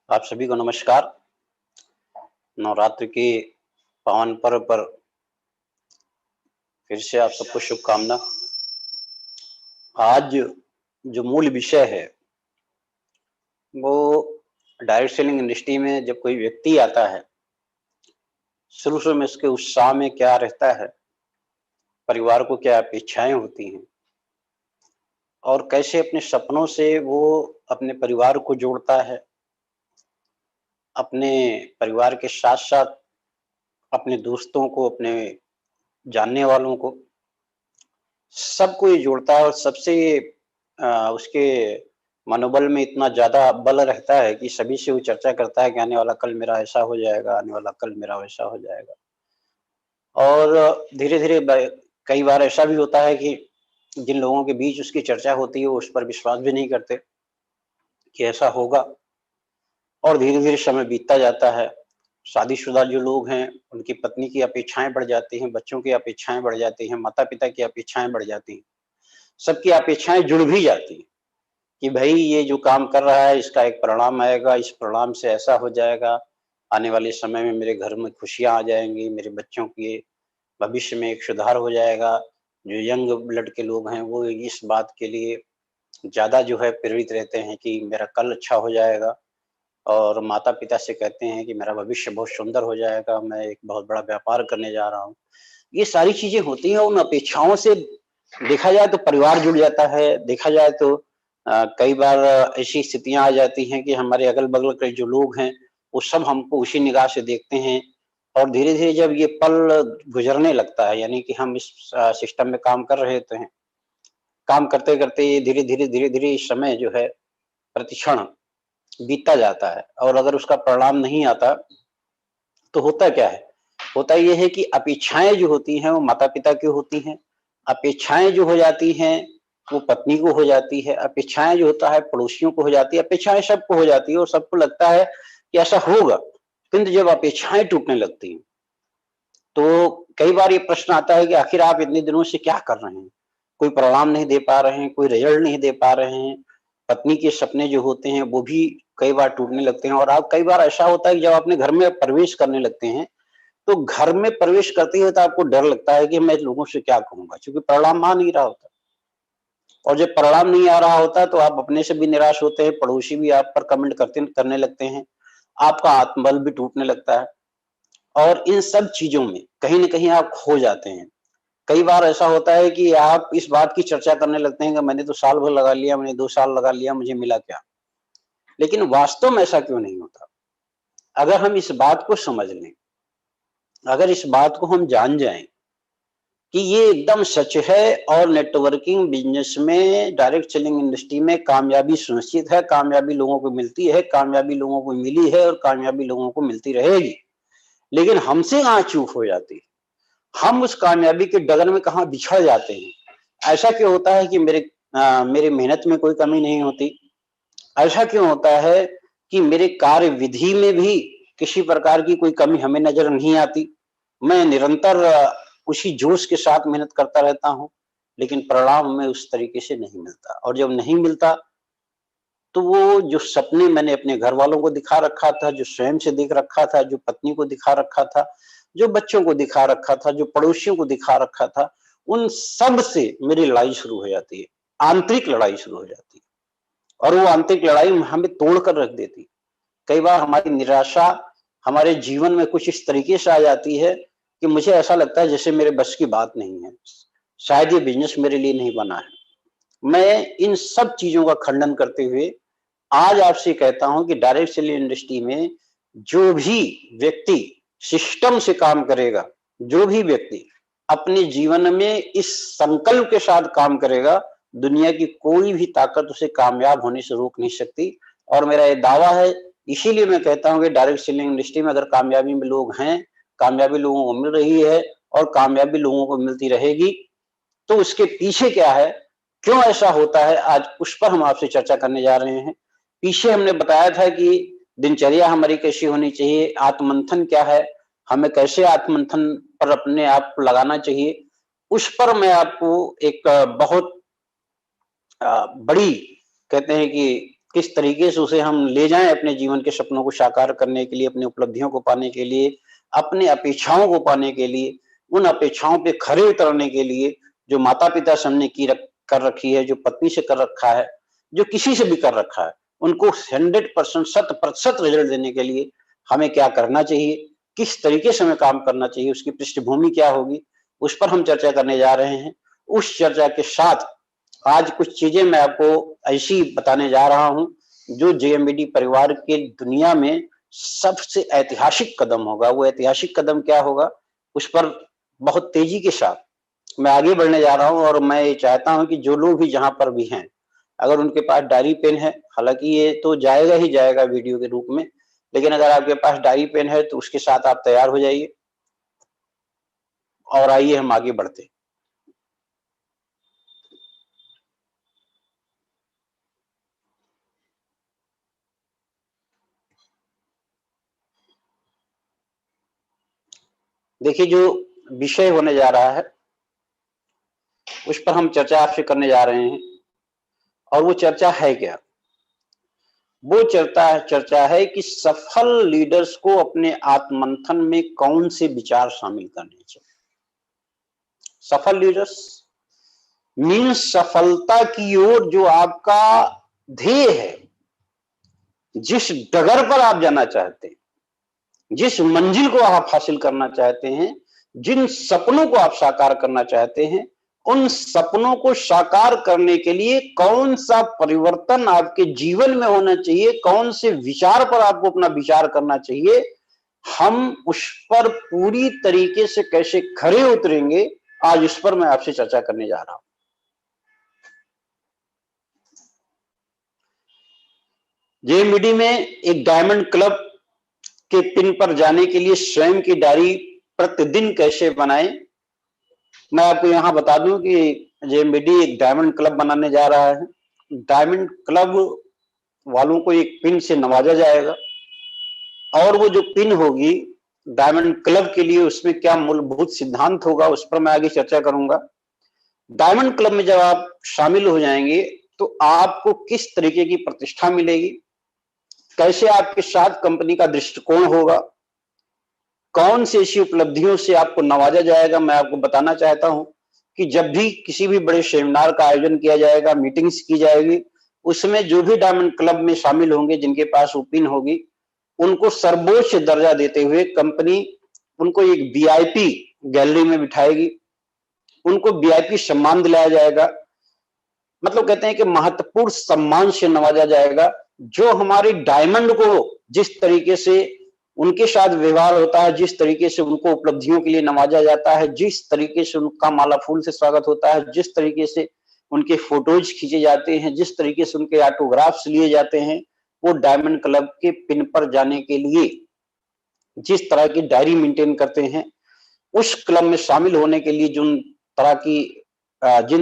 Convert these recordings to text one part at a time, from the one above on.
आप सभी को नमस्कार। नवरात्रि के पावन पर्व पर फिर से आप सबको शुभकामना। आज जो मूल विषय है वो डायरेक्ट सेलिंग इंडस्ट्री में जब कोई व्यक्ति आता है, शुरू में उसके उत्साह में क्या रहता है, परिवार को क्या अपेक्षाएं होती हैं और कैसे अपने सपनों से वो अपने परिवार को जोड़ता है, अपने परिवार के साथ-साथ अपने दोस्तों को, अपने जानने वालों को, सबको ये जोड़ता है और सबसे उसके मनोबल में इतना ज़्यादा बल रहता है कि सभी से वो चर्चा करता है कि आने वाला कल मेरा ऐसा हो जाएगा, आने वाला कल मेरा वैसा हो जाएगा। और धीरे-धीरे ब कई बार ऐसा भी होता है कि जिन लोगों के बीच उसकी चर्चा होती है, वो उस पर विश्वास भी नहीं करते कि ऐसा होगा और धीरे-धीरे समय बीतता जाता है। शादीशुदा जो लोग हैं, उनकी पत्नी की अपेक्षाएँ बढ़ जाती हैं, बच्चों की अपेक्षाएँ बढ़ जाती हैं, माता-पिता की अपेक्षाएँ बढ़ जाती हैं। सबकी अपेक्षाएँ जुड़ भी जाती हैं। कि भई ये जो काम कर रहा है इसका एक परिणाम आएगा, इस परिणाम से ऐसा हो जाएगा, आने वाले समय में मेरे घर में खुशियाँ आ जाएँगी, मेरे बच्चों के भविष्य में एक सुधार हो जाएगा। जो यंग ब्लड के लोग हैं वो इस बात के लिए ज़्यादा जो है प्रेरित रहते हैं कि मेरा कल अच्छा हो जाएगा और माता-पिता से कहते हैं कि मेरा भविष्य बहुत सुंदर हो जाएगा, मैं एक बहुत बड़ा व्यापार करने जा रहा हूँ। ये सारी चीज़ें होती हैं, उन अपेक्षाओं से देखा जाए तो परिवार जुड़ जाता है, देखा जाए तो कई बार ऐसी स्थितियाँ आ जाती हैं कि हमारे अगल-बगल के जो लोग हैं, वो सब हमको उसी निगाह से देखते हैं और धीरे-धीरे जब ये पल गुज़रने लगता है, यानी कि हम इस सिस्टम में काम कर रहे होते हैं, काम करते-करते ये धीरे-धीरे, धीरे-धीरे समय जो है प्रतिक्षण बीतता जाता है और अगर उसका परिणाम नहीं आता, तो होता क्या है? होता ये है कि अपेक्षाएँ जो होती हैं वो माता-पिता की होती हैं, अपेक्षाएँ जो हो जाती हैं, वो पत्नी को हो जाती है, अपेक्षाएँ जो होता है पड़ोसियों को हो जाती है, अपेक्षाएँ सबको हो जाती है और सबको लगता है कि ऐसा होगा। किंतु जब अपेक्षाएँ टूटने लगती हैं, तो कई बार ये प्रश्न आता है कि आखिर आप इतने दिनों से क्या कर रहे हैं? कोई परिणाम नहीं दे पा रहे हैं, कोई रिज़ल्ट नहीं दे पा रहे हैं, पत्नी के सपने जो होते हैं वो भी कई बार टूटने लगते हैं और आप कई बार ऐसा होता है कि जब अपने घर में प्रवेश करने लगते हैं, तो घर में प्रवेश करते ही तो आपको डर लगता है कि मैं लोगों से क्या कहूँगा? क्योंकि परिणाम आ नहीं रहा होता और जब परिणाम नहीं आ रहा होता तो आप अपने से भी निराश होते हैं, पड़ोसी भी आप पर कमेंट करने लगते हैं, आपका आत्मबल भी टूटने लगता है और इन सब चीज़ों में कहीं न कहीं आप खो जाते हैं। कई बार ऐसा होता है कि आप इस बात की चर्चा करने लगते हैं कि मैंने तो साल भर लगा लिया, मैंने 2 साल लगा लिया, मुझे मिला क्या? लेकिन वास्तव में ऐसा क्यों नहीं होता? अगर हम इस बात को समझ लें, अगर इस बात को हम जान जाएँ कि ये एकदम सच है और नेटवर्किंग बिज़नेस में डायरेक्ट सेलिंग इंडस्ट्री में कामयाबी सुनिश्चित है, कामयाबी लोगों को मिलती है, कामयाबी लोगों को मिली है और कामयाबी लोगों को मिलती रहेगी। लेकिन हमसे कहाँ चूक हो जाती है। हम उस कामयाबी के डगर में कहाँ बिछड़ जाते हैं। ऐसा क्यों होता है कि मेरी मेहनत में कोई कमी नहीं होती? ऐसा क्यों होता है कि मेरे कार्य विधि में भी किसी प्रकार की कोई कमी हमें नज़र नहीं आती? मैं निरंतर उसी जोश के साथ मेहनत करता रहता हूँ, लेकिन परिणाम हमें उस तरीके से नहीं मिलता और जब नहीं मिलता, तो वो जो सपने मैंने अपने घरवालों को दिखा रखा था, जो स्वयं से देख रखा था, जो पत्नी को दिखा रखा था, जो बच्चों को दिखा रखा था, जो पड़ोसियों को दिखा रखा था, उन सब से मेरी लड़ाई शुरू हो जाती है। आंतरिक लड़ाई शुरू हो जाती है और वो आंतरिक लड़ाई हमें तोड़ कर रख देती है। कई बार हमारी निराशा हमारे जीवन में कुछ इस तरीके से आ जाती है कि मुझे ऐसा लगता है जैसे मेरे बस की बात नहीं है। शायद ये बिज़नेस मेरे लिए नहीं बना है। मैं इन सब चीज़ों का खंडन करते हुए आज आपसे कहता हूँ कि डायरेक्ट सेलिंग इंडस्ट्री में जो भी व्यक्ति सिस्टम से काम करेगा, जो भी व्यक्ति अपने जीवन में इस संकल्प के साथ काम करेगा, दुनिया की कोई भी ताकत उसे कामयाब होने से रोक नहीं सकती और मेरा ये दावा है, इसीलिए मैं कहता हूँ कि डायरेक्ट सेलिंग इंडस्ट्री में अगर कामयाबी में लोग हैं, कामयाबी लोगों को मिल रही है और कामयाबी लोगों को मिलती रहेगी, तो उसके पीछे क्या है, क्यों ऐसा होता है, आज उस पर हम आपसे चर्चा करने जा रहे हैं। पीछे हमने बताया था कि दिनचर्या हमारी कैसी होनी चाहिए, आत्ममंथन क्या है, हमें कैसे आत्ममंथन पर अपने आप को लगाना चाहिए। उस पर मैं आपको एक बहुत बड़ी कहते हैं कि किस तरीके से उसे हम ले जाएं अपने जीवन के सपनों को साकार करने के लिए, अपनी उपलब्धियों को पाने के लिए, अपने अपेक्षाओं को पाने के लिए, उन अपेक्षाओं पे खरे उतरने के लिए जो माता पिता से हमने कर रखी है, जो पत्नी से कर रखा है, जो किसी से भी कर रखा है, उनको 100% 100% रिजल्ट देने के लिए हमें क्या करना चाहिए, किस तरीके से हमें काम करना चाहिए, उसकी पृष्ठभूमि क्या होगी, उस पर हम चर्चा करने जा रहे हैं। उस चर्चा के साथ आज कुछ चीजें मैं आपको ऐसी बताने जा रहा हूं जो जेएमबीडी परिवार के दुनिया में सबसे ऐतिहासिक कदम होगा। वो ऐतिहासिक कदम क्या होगा, उस पर बहुत तेजी के साथ मैं आगे बढ़ने जा रहा हूं। और मैं ये चाहता हूं कि जो लोग भी जहां पर भी हैं, अगर उनके पास डायरी पेन है, हालांकि ये तो जाएगा ही जाएगा वीडियो के रूप में, लेकिन अगर आपके पास डायरी पेन है तो उसके साथ आप तैयार हो जाइए और आइए हम आगे बढ़ते हैं। देखिए, जो विषय होने जा रहा है उस पर हम चर्चा आपसे करने जा रहे हैं। और वो चर्चा है क्या? वो चर्चा है कि सफल लीडर्स को अपने आत्ममंथन में कौन से विचार शामिल करने चाहिए। सफल लीडर्स मीन्स सफलता की ओर जो आपका ध्येय है, जिस डगर पर आप जाना चाहते हैं, जिस मंजिल को आप हासिल करना चाहते हैं, जिन सपनों को आप साकार करना चाहते हैं, उन सपनों को साकार करने के लिए कौन सा परिवर्तन आपके जीवन में होना चाहिए, कौन से विचार पर आपको अपना विचार करना चाहिए, हम उस पर पूरी तरीके से कैसे खरे उतरेंगे, आज इस पर मैं आपसे चर्चा करने जा रहा हूं। जेएमबीडी में एक डायमंड क्लब के पिन पर जाने के लिए स्वयं की डायरी प्रतिदिन कैसे बनाएं, मैं आपको यहां बता दूं कि जेएमबीडी एक डायमंड क्लब बनाने जा रहा है। डायमंड क्लब वालों को एक पिन से नवाजा जाएगा और वो जो पिन होगी डायमंड क्लब के लिए, उसमें क्या मूलभूत सिद्धांत होगा उस पर मैं आगे चर्चा करूंगा। डायमंड क्लब में जब आप शामिल हो जाएंगे तो आपको किस तरीके की प्रतिष्ठा मिलेगी, कैसे आपके साथ कंपनी का दृष्टिकोण होगा, कौन सी ऐसी उपलब्धियों से आपको नवाजा जाएगा। मैं आपको बताना चाहता हूं कि जब भी किसी भी बड़े सेमिनार का आयोजन किया जाएगा, मीटिंग्स की जाएगी, उसमें जो भी डायमंड क्लब में शामिल होंगे, जिनके पास वो पिन होगी, उनको सर्वोच्च दर्जा देते हुए कंपनी उनको एक वीआईपी गैलरी में बिठाएगी, उनको वीआईपी सम्मान दिलाया जाएगा। मतलब कहते हैं कि महत्वपूर्ण सम्मान से नवाजा जाएगा। जो हमारे डायमंड को जिस तरीके से उनके साथ व्यवहार होता है, जिस तरीके से उनको उपलब्धियों के लिए नवाजा जाता है, जिस तरीके से उनका माला फूल से स्वागत होता है, जिस तरीके से उनके फोटोज खींचे जाते हैं, जिस तरीके से उनके ऑटोग्राफ्स लिए जाते हैं, वो डायमंड क्लब के पिन पर जाने के लिए जिस तरह की डायरी मेंटेन करते हैं, उस क्लब में शामिल होने के लिए जिन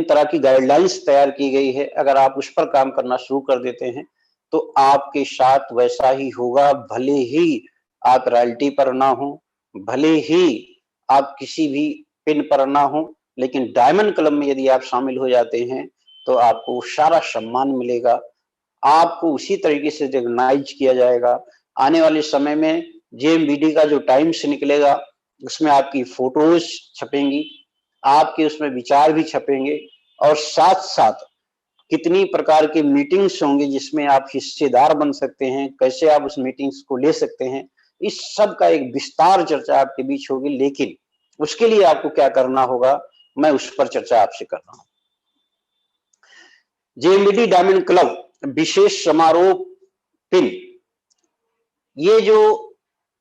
तरह की गाइडलाइंस तैयार की गई है, अगर आप उस पर काम करना शुरू कर देते हैं तो आपके साथ वैसा ही होगा। भले ही आप रॉयल्टी पर ना हो, भले ही आप किसी भी पिन पर ना हो, लेकिन डायमंड क्लब में यदि आप शामिल हो जाते हैं तो आपको सारा सम्मान मिलेगा, आपको उसी तरीके से रिकॉग्नाइज किया जाएगा। आने वाले समय में जेएमबीडी का जो टाइम्स निकलेगा उसमें आपकी फोटोज छपेंगी, आपके उसमें विचार भी छपेंगे, और साथ साथ कितनी प्रकार की मीटिंग्स होंगी जिसमें आप हिस्सेदार बन सकते हैं, कैसे आप उस मीटिंग्स को ले सकते हैं, इस सब का एक विस्तार चर्चा आपके बीच होगी। लेकिन उसके लिए आपको क्या करना होगा, मैं उस पर चर्चा आपसे कर रहा हूं। जेएमबीडी डायमंड क्लब विशेष समारोह पिन, ये जो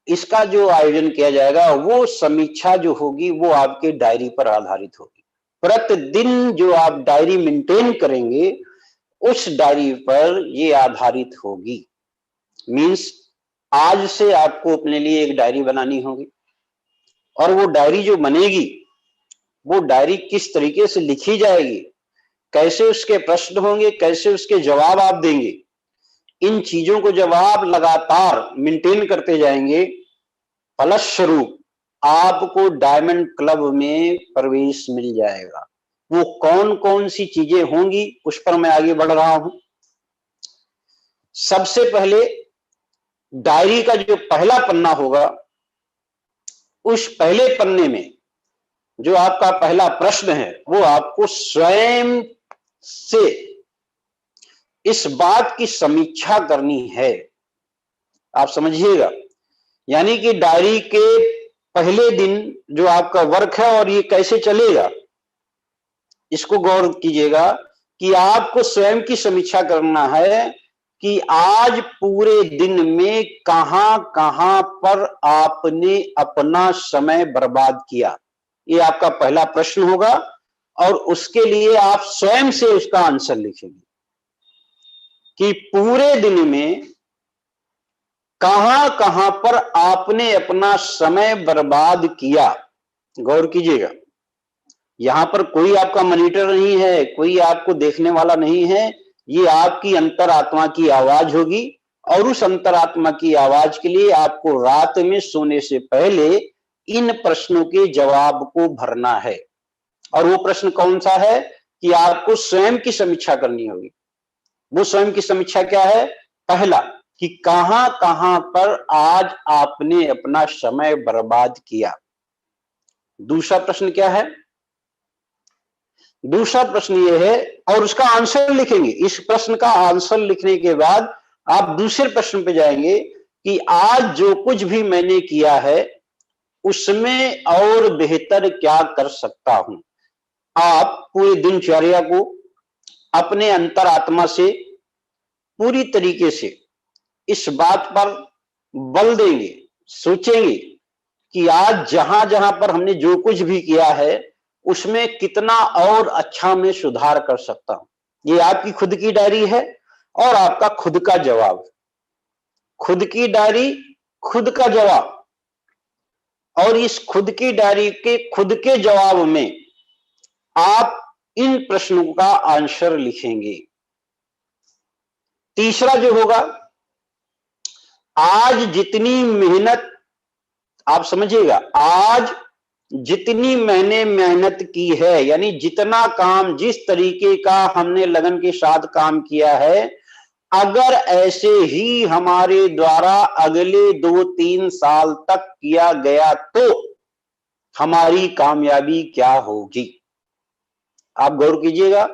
इसका जो आयोजन किया जाएगा, वो समीक्षा जो होगी वो आपके डायरी पर आधारित होगी। प्रतिदिन जो आप डायरी मेंटेन करेंगे उस डायरी पर ये आधारित होगी। मींस आज से आपको अपने लिए एक डायरी बनानी होगी, और वो डायरी जो बनेगी, वो डायरी किस तरीके से लिखी जाएगी, कैसे उसके प्रश्न होंगे, कैसे उसके जवाब आप देंगे, इन चीजों को जब आप लगातार मेंटेन करते जाएंगे, फलस्वरूप आपको डायमंड क्लब में प्रवेश मिल जाएगा। वो कौन कौन सी चीजें होंगी उस पर मैं आगे बढ़ रहा हूं। सबसे पहले डायरी का जो पहला पन्ना होगा, उस पहले पन्ने में जो आपका पहला प्रश्न है, वो आपको स्वयं से इस बात की समीक्षा करनी है। आप समझिएगा, यानी कि डायरी के पहले दिन जो आपका वर्क है और ये कैसे चलेगा, इसको गौर कीजिएगा कि आपको स्वयं की समीक्षा करना है कि आज पूरे दिन में कहां कहां पर आपने अपना समय बर्बाद किया। ये आपका पहला प्रश्न होगा और उसके लिए आप स्वयं से उसका आंसर लिखेंगे कि पूरे दिन में कहां कहां पर आपने अपना समय बर्बाद किया। गौर कीजिएगा, यहां पर कोई आपका मॉनिटर नहीं है, कोई आपको देखने वाला नहीं है, ये आपकी अंतरात्मा की आवाज होगी और उस अंतरात्मा की आवाज के लिए आपको रात में सोने से पहले इन प्रश्नों के जवाब को भरना है। और वो प्रश्न कौन सा है कि आपको स्वयं की समीक्षा करनी होगी। वो स्वयं की समीक्षा क्या है? पहला कि कहां कहां पर आज आपने अपना समय बर्बाद किया। दूसरा प्रश्न क्या है? दूसरा प्रश्न यह है, और उसका आंसर लिखेंगे। इस प्रश्न का आंसर लिखने के बाद आप दूसरे प्रश्न पे जाएंगे कि आज जो कुछ भी मैंने किया है उसमें और बेहतर क्या कर सकता हूं। आप पूरी दिनचर्या को अपने अंतरात्मा से पूरी तरीके से इस बात पर बल देंगे, सोचेंगे कि आज जहां जहां पर हमने जो कुछ भी किया है उसमें कितना और अच्छा मैं सुधार कर सकता हूं। ये आपकी खुद की डायरी है और आपका खुद का जवाब। खुद की डायरी, खुद का जवाब। और इस खुद की डायरी के खुद के जवाब में आप इन प्रश्नों का आंसर लिखेंगे। तीसरा जो होगा, आज जितनी मेहनत, आप समझिएगा, आज जितनी मैंने मेहनत की है, यानी जितना काम, जिस तरीके का हमने लगन के साथ काम किया है, अगर ऐसे ही हमारे द्वारा अगले 2-3 साल तक किया गया तो हमारी कामयाबी क्या होगी। आप गौर कीजिएगा,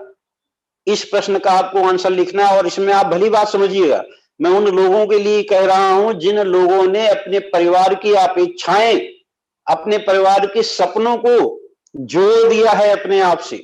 इस प्रश्न का आपको आंसर लिखना है। और इसमें आप भली बात समझिएगा, मैं उन लोगों के लिए कह रहा हूं जिन लोगों ने अपने परिवार की अपेक्षाएं, अपने परिवार के सपनों को जोड़ दिया है अपने आप से।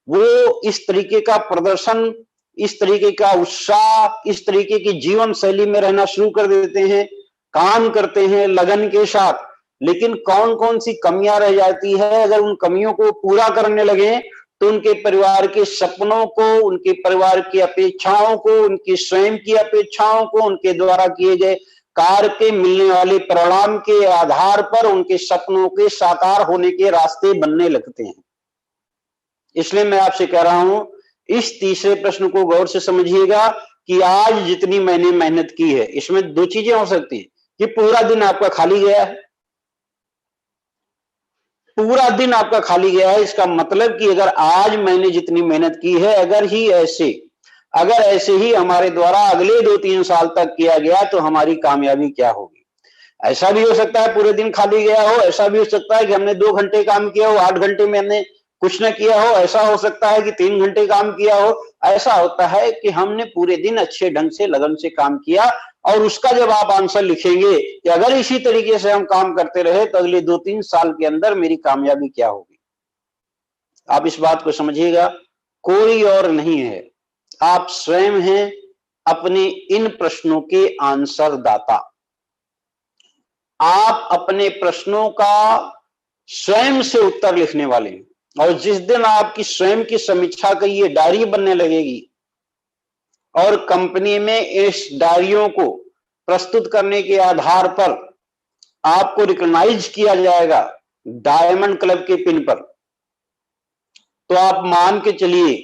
वो इस तरीके का प्रदर्शन, इस तरीके का उत्साह, इस तरीके की जीवन शैली में रहना शुरू कर देते हैं, काम करते हैं लगन के साथ। लेकिन कौन कौन सी कमियां रह जाती है, अगर उन कमियों को पूरा करने लगे तो उनके परिवार के सपनों को, उनके परिवार की अपेक्षाओं को, उनकी स्वयं की अपेक्षाओं को, उनके द्वारा किए गए कार्य के मिलने वाले परिणाम के आधार पर उनके सपनों के साकार होने के रास्ते बनने लगते हैं। इसलिए मैं आपसे कह रहा हूं, इस तीसरे प्रश्न को गौर से समझिएगा कि आज जितनी मैंने मेहनत की है। इसमें दो चीजें हो सकती है कि पूरा दिन आपका खाली गया है, पूरा दिन आपका खाली गया है। इसका मतलब कि अगर आज मैंने जितनी मेहनत की है, अगर ऐसे ही हमारे द्वारा अगले 2-3 साल तक किया गया तो हमारी कामयाबी क्या होगी। ऐसा भी हो सकता है पूरे दिन खाली गया हो, ऐसा भी हो सकता है कि हमने 2 घंटे काम किया हो, 8 घंटे में हमने कुछ न किया हो, ऐसा हो सकता है कि 3 घंटे काम किया हो। ऐसा होता है कि हमने पूरे दिन अच्छे ढंग से लगन से काम किया। और उसका जब आप आंसर लिखेंगे कि अगर इसी तरीके से हम काम करते रहे तो अगले 2-3 साल के अंदर मेरी कामयाबी क्या होगी। आप इस बात को समझिएगा, कोई और नहीं है, आप स्वयं हैं अपने इन प्रश्नों के आंसर दाता। आप अपने प्रश्नों का स्वयं से उत्तर लिखने वाले हैं। और जिस दिन आपकी स्वयं की समीक्षा की ये डायरी बनने लगेगी और कंपनी में इस डायरियों को प्रस्तुत करने के आधार पर आपको रिकॉग्नाइज किया जाएगा डायमंड क्लब के पिन पर, तो आप मान के चलिए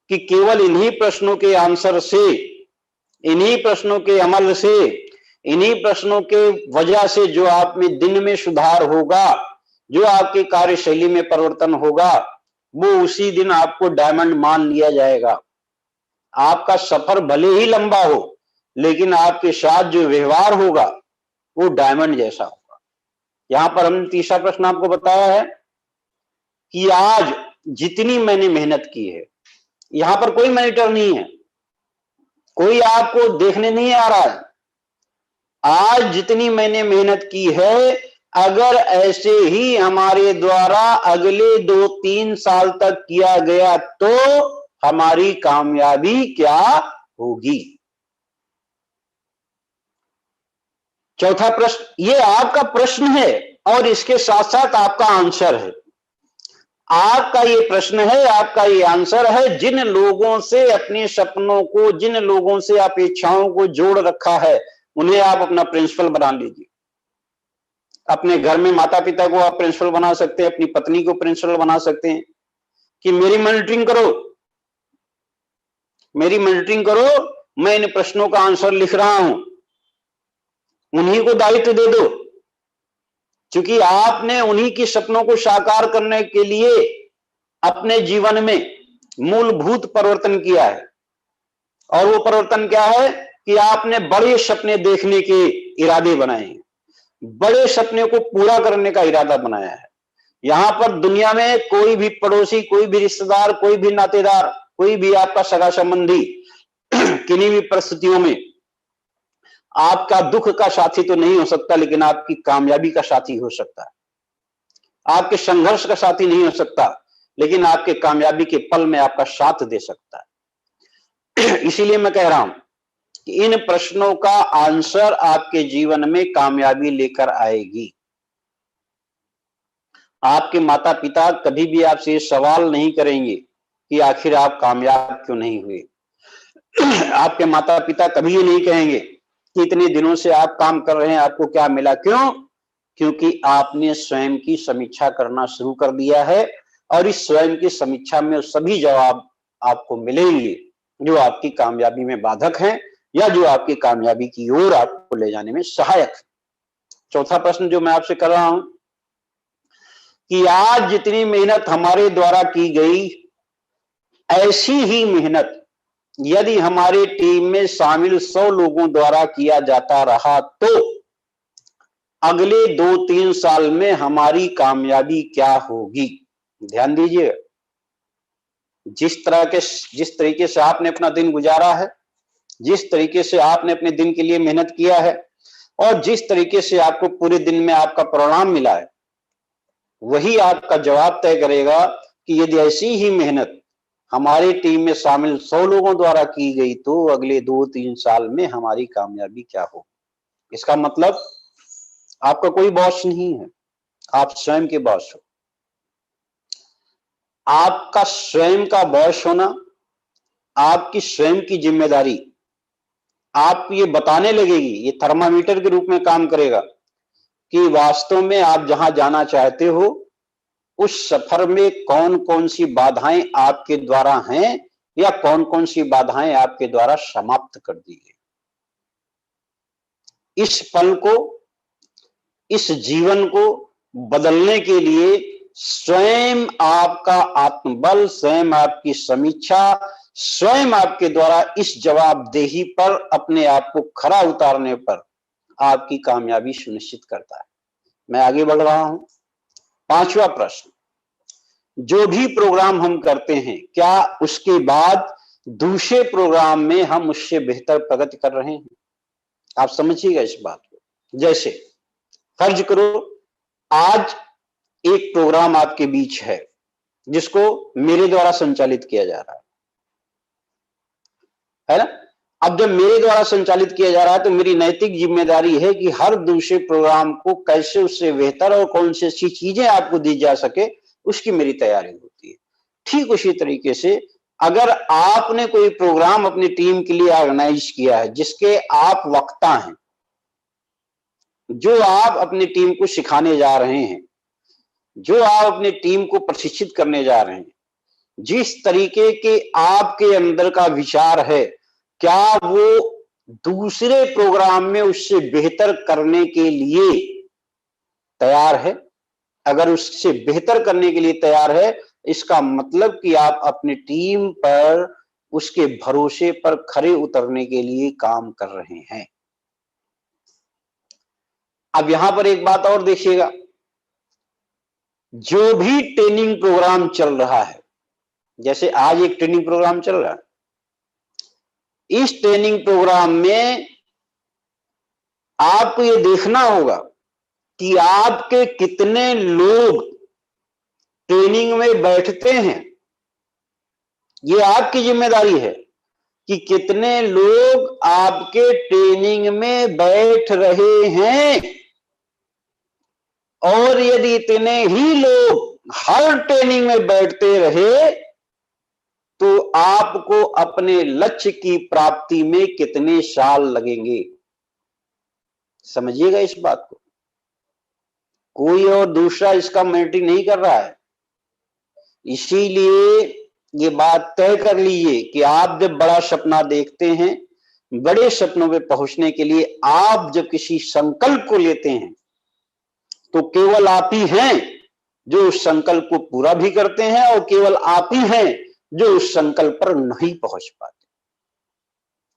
कि केवल इन्हीं प्रश्नों के आंसर से, इन्हीं प्रश्नों के अमल से, इन्हीं प्रश्नों के वजह से जो आप में दिन में सुधार होगा, जो आपके कार्यशैली में परिवर्तन होगा, वो उसी दिन आपको डायमंड मान लिया जाएगा। आपका सफर भले ही लंबा हो, लेकिन आपके साथ जो व्यवहार होगा वो डायमंड जैसा होगा। यहां पर हमने तीसरा प्रश्न आपको बताया है कि आज जितनी मैंने मेहनत की है, यहां पर कोई मॉनिटर नहीं है, कोई आपको देखने नहीं आ रहा है। आज जितनी मैंने मेहनत की है, अगर ऐसे ही हमारे द्वारा अगले 2-3 साल तक किया गया तो हमारी कामयाबी क्या होगी। चौथा प्रश्न, ये आपका प्रश्न है और इसके साथ साथ आपका आंसर है। आपका ये प्रश्न है, आपका ये आंसर है। जिन लोगों से अपने सपनों को, जिन लोगों से अपेक्षाओं को जोड़ रखा है, उन्हें आप अपना प्रिंसिपल बना लीजिए। अपने घर में माता पिता को आप प्रिंसिपल बना सकते हैं, अपनी पत्नी को प्रिंसिपल बना सकते हैं कि मेरी मॉनिटरिंग करो, मेरी मॉनिटरिंग करो, मैं इन प्रश्नों का आंसर लिख रहा हूं, उन्हीं को दायित्व दे दो, क्योंकि आपने उन्हीं के सपनों को साकार करने के लिए अपने जीवन में मूलभूत परिवर्तन किया है। और वो परिवर्तन क्या है कि आपने बड़े सपने देखने के इरादे बनाए हैं, बड़े सपने को पूरा करने का इरादा बनाया है। यहां पर दुनिया में कोई भी पड़ोसी, कोई भी रिश्तेदार, कोई भी नातेदार, कोई भी आपका सगा संबंधी किन्हीं भी परिस्थितियों में आपका दुख का साथी तो नहीं हो सकता, लेकिन आपकी कामयाबी का साथी हो सकता है। आपके संघर्ष का साथी नहीं हो सकता, लेकिन आपके कामयाबी के पल में आपका साथ दे सकता है। इसीलिए मैं कह रहा हूं कि इन प्रश्नों का आंसर आपके जीवन में कामयाबी लेकर आएगी। आपके माता पिता कभी भी आपसे सवाल नहीं करेंगे कि आखिर आप कामयाब क्यों नहीं हुए। आपके माता पिता कभी ये नहीं कहेंगे कि इतने दिनों से आप काम कर रहे हैं, आपको क्या मिला। क्यों? क्योंकि आपने स्वयं की समीक्षा करना शुरू कर दिया है और इस स्वयं की समीक्षा में सभी जवाब आपको मिलेंगे जो आपकी कामयाबी में बाधक हैं या जो आपकी कामयाबी की ओर आपको ले जाने में सहायक है। चौथा प्रश्न जो मैं आपसे कर रहा हूं कि आज जितनी मेहनत हमारे द्वारा की गई, ऐसी ही मेहनत यदि हमारी टीम में शामिल 100 लोगों द्वारा किया जाता रहा तो अगले 2-3 साल में हमारी कामयाबी क्या होगी। ध्यान दीजिए, जिस तरीके से आपने अपना दिन गुजारा है, जिस तरीके से आपने अपने दिन के लिए मेहनत किया है और जिस तरीके से आपको पूरे दिन में आपका परिणाम मिला है, वही आपका जवाब तय करेगा कि यदि ऐसी ही मेहनत हमारी टीम में शामिल 100 लोगों द्वारा की गई तो अगले 2-3 साल में हमारी कामयाबी क्या हो। इसका मतलब आपका कोई बॉस नहीं है, आप स्वयं के बॉस हो। आपका स्वयं का बॉस होना, आपकी स्वयं की जिम्मेदारी आप ये बताने लगेगी, ये थर्मामीटर के रूप में काम करेगा कि वास्तव में आप जहां जाना चाहते हो उस सफर में कौन कौन सी बाधाएं आपके द्वारा हैं या कौन कौन सी बाधाएं आपके द्वारा समाप्त कर दी गई। इस पल को, इस जीवन को बदलने के लिए स्वयं आपका आत्मबल, स्वयं आपकी समीक्षा, स्वयं आपके द्वारा इस जवाबदेही पर अपने आप को खरा उतारने पर आपकी कामयाबी सुनिश्चित करता है। मैं आगे बढ़ रहा हूं। पांचवा प्रश्न, जो भी प्रोग्राम हम करते हैं क्या उसके बाद दूसरे प्रोग्राम में हम उससे बेहतर प्रगति कर रहे हैं? आप समझिएगा इस बात को। जैसे फर्ज करो आज एक प्रोग्राम आपके बीच है जिसको मेरे द्वारा संचालित किया जा रहा है ना। अब जब मेरे द्वारा संचालित किया जा रहा है तो मेरी नैतिक जिम्मेदारी है कि हर दूसरे प्रोग्राम को कैसे उससे बेहतर और कौन सी अच्छी चीजें आपको दी जा सके उसकी मेरी तैयारी होती है। ठीक उसी तरीके से अगर आपने कोई प्रोग्राम अपनी टीम के लिए ऑर्गेनाइज किया है जिसके आप वक्ता हैं, जो आप अपनी टीम को सिखाने जा रहे हैं, जो आप अपनी टीम को प्रशिक्षित करने जा रहे हैं, जिस तरीके के आपके अंदर का विचार है, क्या वो दूसरे प्रोग्राम में उससे बेहतर करने के लिए तैयार है? अगर उससे बेहतर करने के लिए तैयार है, इसका मतलब कि आप अपनी टीम पर उसके भरोसे पर खरे उतरने के लिए काम कर रहे हैं। अब यहां पर एक बात और देखिएगा, जो भी ट्रेनिंग प्रोग्राम चल रहा है, जैसे आज एक ट्रेनिंग प्रोग्राम चल रहा है, इस ट्रेनिंग प्रोग्राम में आपको ये देखना होगा कि आपके कितने लोग ट्रेनिंग में बैठते हैं। ये आपकी जिम्मेदारी है कि कितने लोग आपके ट्रेनिंग में बैठ रहे हैं, और यदि इतने ही लोग हर ट्रेनिंग में बैठते रहे तो आपको अपने लक्ष्य की प्राप्ति में कितने साल लगेंगे। समझिएगा इस बात को, कोई और दूसरा इसका मॉनिटरिंग नहीं कर रहा है। इसीलिए ये बात तय कर लीजिए कि आप जब बड़ा सपना देखते हैं, बड़े सपनों पे पहुंचने के लिए आप जब किसी संकल्प को लेते हैं, तो केवल आप ही हैं जो उस संकल्प को पूरा भी करते हैं, और केवल आप ही हैं जो उस संकल्प पर नहीं पहुंच पाते।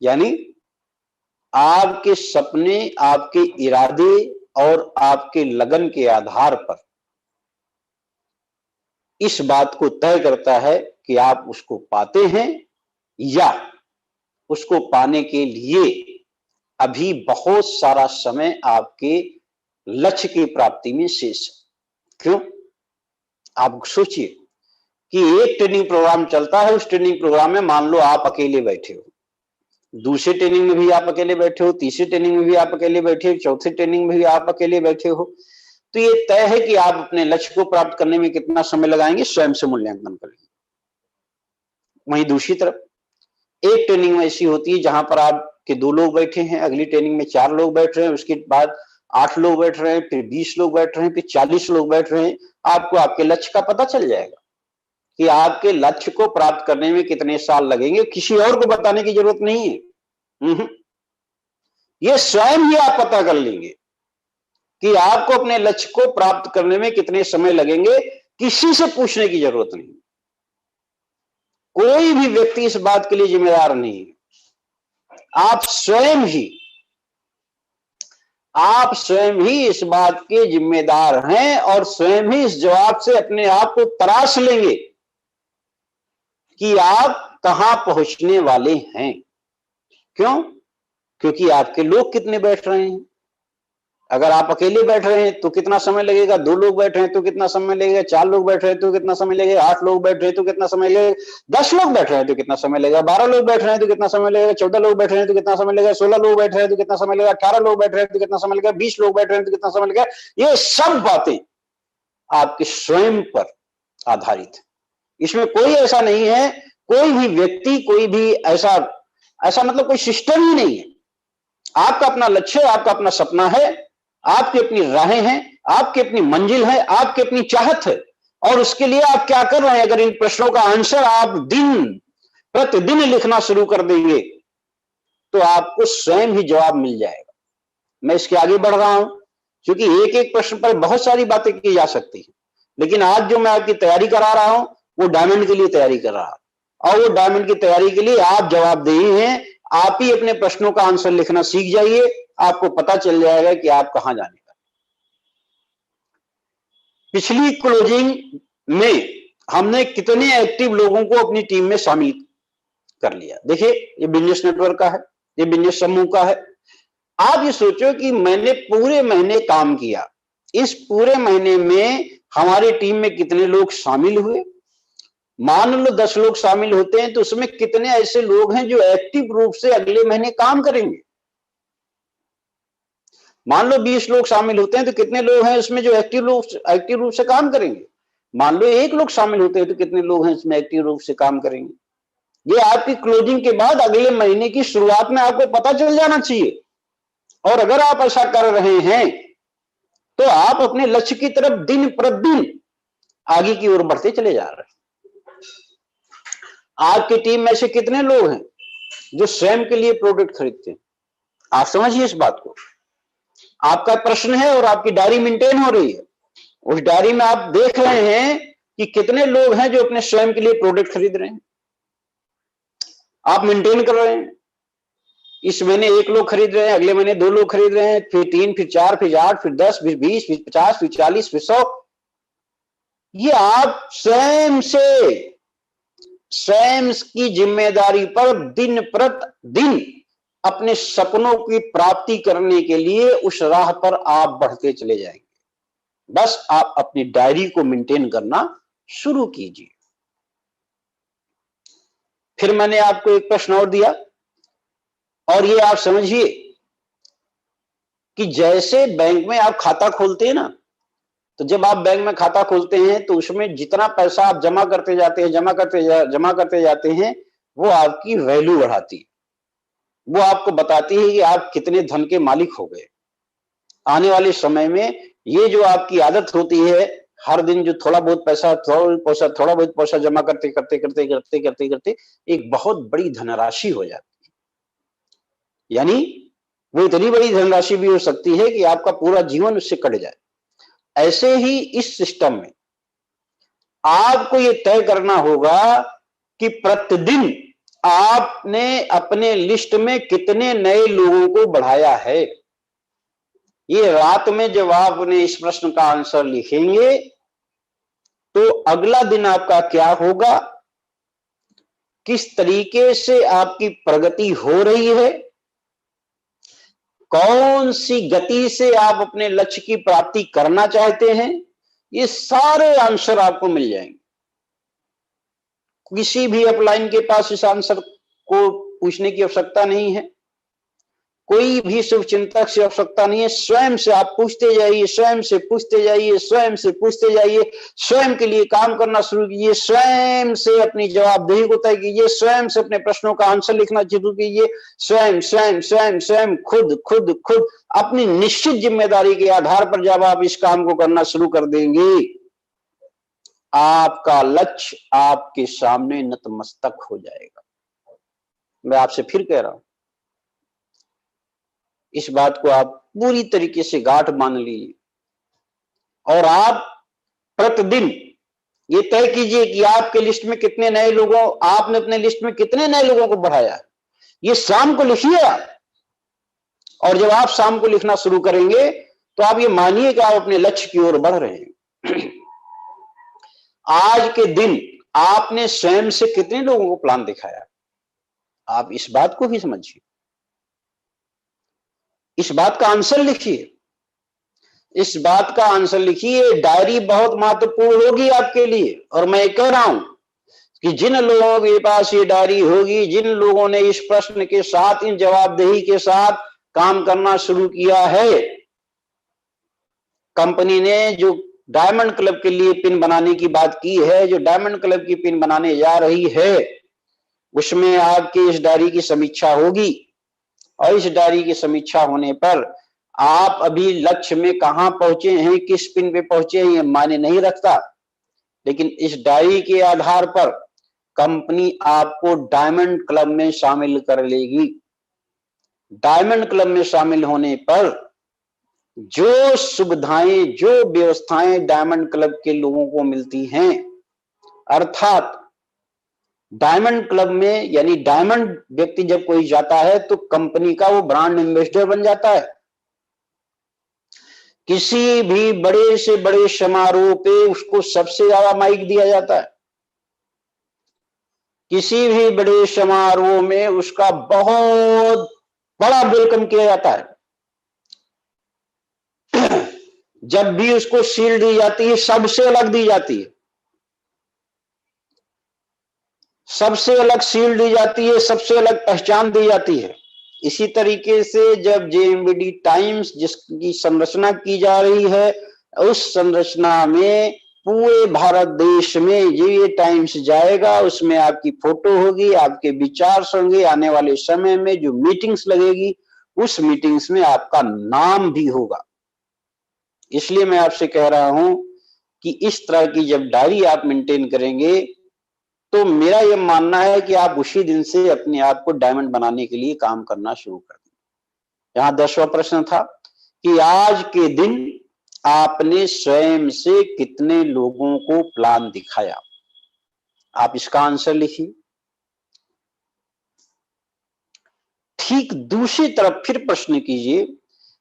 यानी आपके सपने, आपके इरादे और आपके लगन के आधार पर इस बात को तय करता है कि आप उसको पाते हैं या उसको पाने के लिए अभी बहुत सारा समय आपके लक्ष्य की प्राप्ति में शेष है। क्यों? आप सोचिए कि एक ट्रेनिंग प्रोग्राम चलता है, उस ट्रेनिंग प्रोग्राम में मान लो आप अकेले बैठे हो, दूसरे ट्रेनिंग में भी आप अकेले बैठे हो, तीसरी ट्रेनिंग में भी आप अकेले बैठे हो, चौथी ट्रेनिंग में भी आप अकेले बैठे हो, तो ये तय है कि आप अपने लक्ष्य को प्राप्त करने में कितना समय लगाएंगे, स्वयं से मूल्यांकन करेंगे। वहीं दूसरी तरफ एक ट्रेनिंग में ऐसी होती है जहां पर आपके 2 लोग बैठे हैं, अगली ट्रेनिंग में 4 लोग बैठ रहे हैं, उसके बाद 8 लोग बैठ रहे हैं, फिर 20 लोग बैठ रहे हैं, फिर 40 लोग बैठ रहे हैं। आपको आपके लक्ष्य का पता चल जाएगा कि आपके लक्ष्य को प्राप्त करने में कितने साल लगेंगे। किसी और को बताने की जरूरत नहीं है, ये स्वयं ही आप पता कर लेंगे कि आपको अपने लक्ष्य को प्राप्त करने में कितने समय लगेंगे। किसी से पूछने की जरूरत नहीं, कोई भी व्यक्ति इस बात के लिए जिम्मेदार नहीं है। आप स्वयं ही इस बात के जिम्मेदार हैं, और स्वयं ही इस जवाब से अपने आप को तराश लेंगे कि आप कहां पहुंचने वाले हैं। क्यों? क्योंकि आपके लोग कितने बैठ रहे हैं। अगर आप अकेले बैठ रहे हैं तो कितना समय लगेगा, 2 लोग बैठ रहे हैं तो कितना समय लगेगा, 4 लोग बैठ रहे हैं तो कितना समय लगेगा, 8 लोग बैठ रहे हैं तो कितना समय लगेगा, 10 लोग बैठ रहे हैं तो कितना समय लगेगा, 12 लोग बैठ रहे हैं तो कितना समय लगेगा, 14 लोग बैठ रहे हैं तो कितना समय लगेगा, 16 लोग बैठ रहे हैं तो कितना समय लगेगा, 18 लोग बैठ रहे हैं तो कितना समय लगेगा, 20 लोग बैठ रहे हैं तो कितना समय लगेगा। ये सब बातें आपके स्वयं पर आधारित है। इसमें कोई ऐसा नहीं है, कोई भी व्यक्ति, कोई भी ऐसा मतलब कोई सिस्टम ही नहीं है। आपका अपना लक्ष्य है, आपका अपना सपना है, आपकी अपनी राहें हैं, आपकी अपनी मंजिल है, आपकी अपनी चाहत है, और उसके लिए आप क्या कर रहे हैं। अगर इन प्रश्नों का आंसर आप दिन प्रतिदिन लिखना शुरू कर देंगे तो आपको स्वयं ही जवाब मिल जाएगा। मैं इसके आगे बढ़ रहा हूं क्योंकि एक एक प्रश्न पर बहुत सारी बातें की जा सकती है, लेकिन आज जो मैं आपकी तैयारी करा रहा हूं वो डायमंड के लिए तैयारी कर रहा हूं, और वो डायमंड की तैयारी के लिए आप जवाबदेही हैं। आप ही अपने प्रश्नों का आंसर लिखना सीख जाइए, आपको पता चल जाएगा कि आप कहां जाने का। पिछली क्लोजिंग में हमने कितने एक्टिव लोगों को अपनी टीम में शामिल कर लिया। देखिए, ये बिजनेस नेटवर्क का है, ये बिजनेस समूह का है। आप ये सोचो कि मैंने पूरे महीने काम किया, इस पूरे महीने में हमारी टीम में कितने लोग शामिल हुए। मान लो 10 लोग शामिल होते हैं तो उसमें कितने ऐसे लोग हैं जो एक्टिव रूप से अगले महीने काम करेंगे। मान लो 20 लोग शामिल होते हैं तो कितने लोग हैं उसमें जो एक्टिव रूप से काम करेंगे। मान लो 1 लोग शामिल होते हैं तो कितने लोग हैं इसमें एक्टिव रूप से काम करेंगे। ये आपकी क्लोजिंग के बाद अगले महीने की शुरुआत में आपको पता चल जाना चाहिए, और अगर आप ऐसा कर रहे हैं तो आप अपने लक्ष्य की तरफ दिन प्रतिदिन आगे की ओर बढ़ते चले जा रहे हैं। आपकी टीम में से कितने लोग हैं जो स्वयं के लिए प्रोडक्ट खरीदते हैं। आप समझिए इस बात को। आपका प्रश्न है और आपकी डायरी मेंटेन हो रही है, उस डायरी में आप देख रहे हैं कि कितने लोग हैं जो अपने स्वयं के लिए प्रोडक्ट खरीद रहे हैं। आप मेंटेन कर रहे हैं। इस महीने 1 लोग खरीद रहे हैं, अगले महीने 2 लोग खरीद रहे हैं, फिर 3, फिर 4, फिर 8, फिर 10, फिर 20, फिर 50, फिर 40, फिर 100। ये आप स्वयं की जिम्मेदारी पर दिन प्रतिदिन अपने सपनों की प्राप्ति करने के लिए उस राह पर आप बढ़ते चले जाएंगे। बस आप अपनी डायरी को मेंटेन करना शुरू कीजिए। फिर मैंने आपको एक प्रश्न और दिया, और ये आप समझिए कि जैसे बैंक में आप खाता खोलते हैं ना, तो जब आप बैंक में खाता खोलते हैं तो उसमें जितना पैसा आप जमा करते जाते हैं, जमा करते जाते हैं, वो आपकी वैल्यू बढ़ाती है। वो आपको बताती है कि आप कितने धन के मालिक हो गए। आने वाले समय में ये जो आपकी आदत होती है, हर दिन जो थोड़ा बहुत पैसा जमा करते एक बहुत बड़ी धनराशि हो जाती है। यानी वो इतनी बड़ी धनराशि भी हो सकती है कि आपका पूरा जीवन उससे कट जाए। ऐसे ही इस सिस्टम में आपको ये तय करना होगा कि प्रतिदिन आपने अपने लिस्ट में कितने नए लोगों को बढ़ाया है। ये रात में जब आपने इस प्रश्न का आंसर लिखेंगे तो अगला दिन आपका क्या होगा, किस तरीके से आपकी प्रगति हो रही है, कौन सी गति से आप अपने लक्ष्य की प्राप्ति करना चाहते हैं, ये सारे आंसर आपको मिल जाएंगे। किसी भी अपलाइन के पास इस आंसर को पूछने की आवश्यकता नहीं है, कोई भी शुभ चिंतक से आवश्यकता नहीं है। स्वयं से आप पूछते जाइए, स्वयं से पूछते जाइए, स्वयं से पूछते जाइए, स्वयं के लिए काम करना शुरू कीजिए, स्वयं से अपनी जवाबदेही को तय कीजिए, स्वयं से अपने प्रश्नों का आंसर लिखना शुरू कीजिए। स्वयं स्वयं स्वयं स्वयं खुद खुद खुद अपनी निश्चित जिम्मेदारी के आधार पर जब आप इस काम को करना शुरू कर देंगे, आपका लक्ष्य आपके सामने नतमस्तक हो जाएगा। मैं आपसे फिर कह रहा हूं, इस बात को आप पूरी तरीके से गांठ मान लीजिए और आप प्रतिदिन ये तय कीजिए कि आपके लिस्ट में कितने नए लोगों, आपने अपने लिस्ट में कितने नए लोगों को बढ़ाया। ये शाम को लिखिए आप, और जब आप शाम को लिखना शुरू करेंगे तो आप ये मानिए कि आप अपने लक्ष्य की ओर बढ़ रहे हैं। आज के दिन आपने स्वयं से कितने लोगों को प्लान दिखाया, आप इस बात को भी समझिए, इस बात का आंसर लिखिए, इस बात का आंसर लिखिए। डायरी बहुत महत्वपूर्ण होगी आपके लिए, और मैं कह रहा हूं कि जिन लोगों के पास ये डायरी होगी, जिन लोगों ने इस प्रश्न के साथ, इन जवाबदेही के साथ काम करना शुरू किया है, कंपनी ने जो डायमंड क्लब के लिए पिन बनाने की बात की है, जो डायमंड क्लब की पिन बनाने जा रही है, उसमें आपकी इस डायरी की समीक्षा होगी। और इस डायरी की समीक्षा होने पर आप अभी लक्ष्य में कहां पहुंचे हैं, किस पिन पे पहुंचे हैं, ये मायने नहीं रखता, लेकिन इस डायरी के आधार पर कंपनी आपको डायमंड क्लब में शामिल कर लेगी। डायमंड क्लब में शामिल होने पर जो सुविधाएं, जो व्यवस्थाएं डायमंड क्लब के लोगों को मिलती हैं, अर्थात डायमंड क्लब में, यानी डायमंड व्यक्ति जब कोई जाता है तो कंपनी का वो ब्रांड एम्बेसडर बन जाता है। किसी भी बड़े से बड़े समारोह पे उसको सबसे ज्यादा माइक दिया जाता है, किसी भी बड़े समारोह में उसका बहुत बड़ा वेलकम किया जाता है। जब भी उसको शील्ड दी जाती है, सबसे अलग दी जाती है, सबसे अलग शील्ड दी जाती है, सबसे अलग पहचान दी जाती है। इसी तरीके से जब जेएमबीडी टाइम्स जिसकी संरचना की जा रही है, उस संरचना में पूरे भारत देश में ये टाइम्स जाएगा, उसमें आपकी फोटो होगी, आपके विचार होंगे, आने वाले समय में जो मीटिंग्स लगेगी उस मीटिंग्स में आपका नाम भी होगा। इसलिए मैं आपसे कह रहा हूं कि इस तरह की जब डायरी आप मेंटेन करेंगे तो मेरा यह मानना है कि आप उसी दिन से अपने आप को डायमंड बनाने के लिए काम करना शुरू कर दें। यहां 10वां प्रश्न था कि आज के दिन आपने स्वयं से कितने लोगों को प्लान दिखाया। आप इसका आंसर लिखिए। ठीक दूसरी तरफ फिर प्रश्न कीजिए